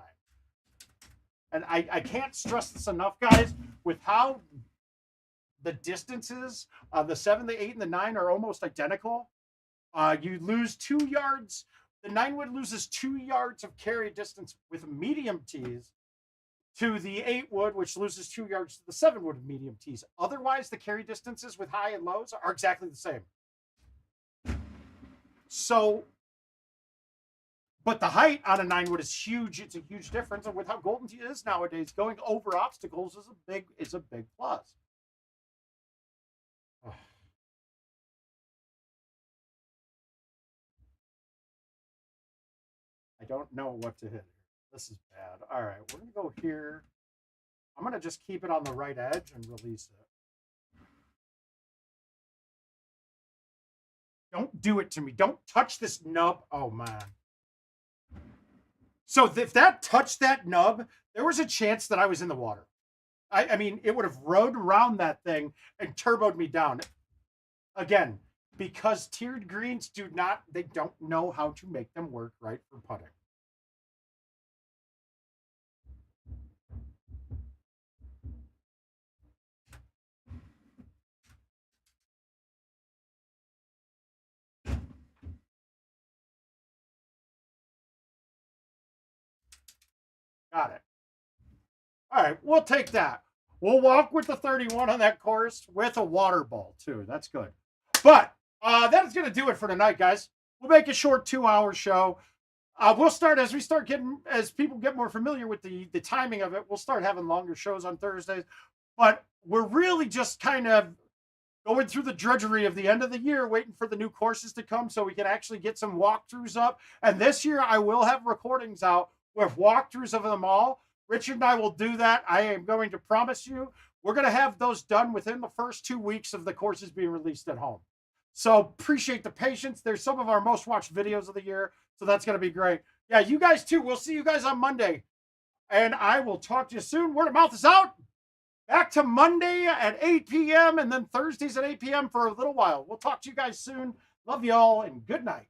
S2: And I can't stress this enough, guys, with how the distances of the 7, the 8, and the 9 are almost identical. You lose 2 yards. The 9 wood loses 2 yards of carry distance with medium tees to the 8 wood, which loses 2 yards to the 7 wood medium tees. Otherwise, the carry distances with high and lows are exactly the same. So, but the height on a 9 wood is huge. It's a huge difference. And with how Golden Tee is nowadays, going over obstacles is a big plus. I don't know what to hit. This is bad. All right, we're going to go here. I'm going to just keep it on the right edge and release it. Don't do it to me. Don't touch this nub. Oh, man. So if that touched that nub, there was a chance that I was in the water. I mean, it would have rode around that thing and turboed me down. Again, because tiered greens they don't know how to make them work right for putting. Got it. All right, we'll take that. We'll walk with the 31 on that course with a water ball, too. That's good. But That's going to do it for tonight, guys. We'll make a short 2-hour show. We'll start as people get more familiar with the timing of it. We'll start having longer shows on Thursdays, but we're really just kind of going through the drudgery of the end of the year, waiting for the new courses to come so we can actually get some walkthroughs up. And this year I will have recordings out with walkthroughs of them all. Richard and I will do that. I am going to promise you, we're going to have those done within the first 2 weeks of the courses being released at home. So appreciate the patience. There's some of our most watched videos of the year. So that's going to be great. Yeah, you guys too. We'll see you guys on Monday. And I will talk to you soon. Word of mouth is out. Back to Monday at 8 p.m. and then Thursdays at 8 p.m. for a little while. We'll talk to you guys soon. Love you all and good night.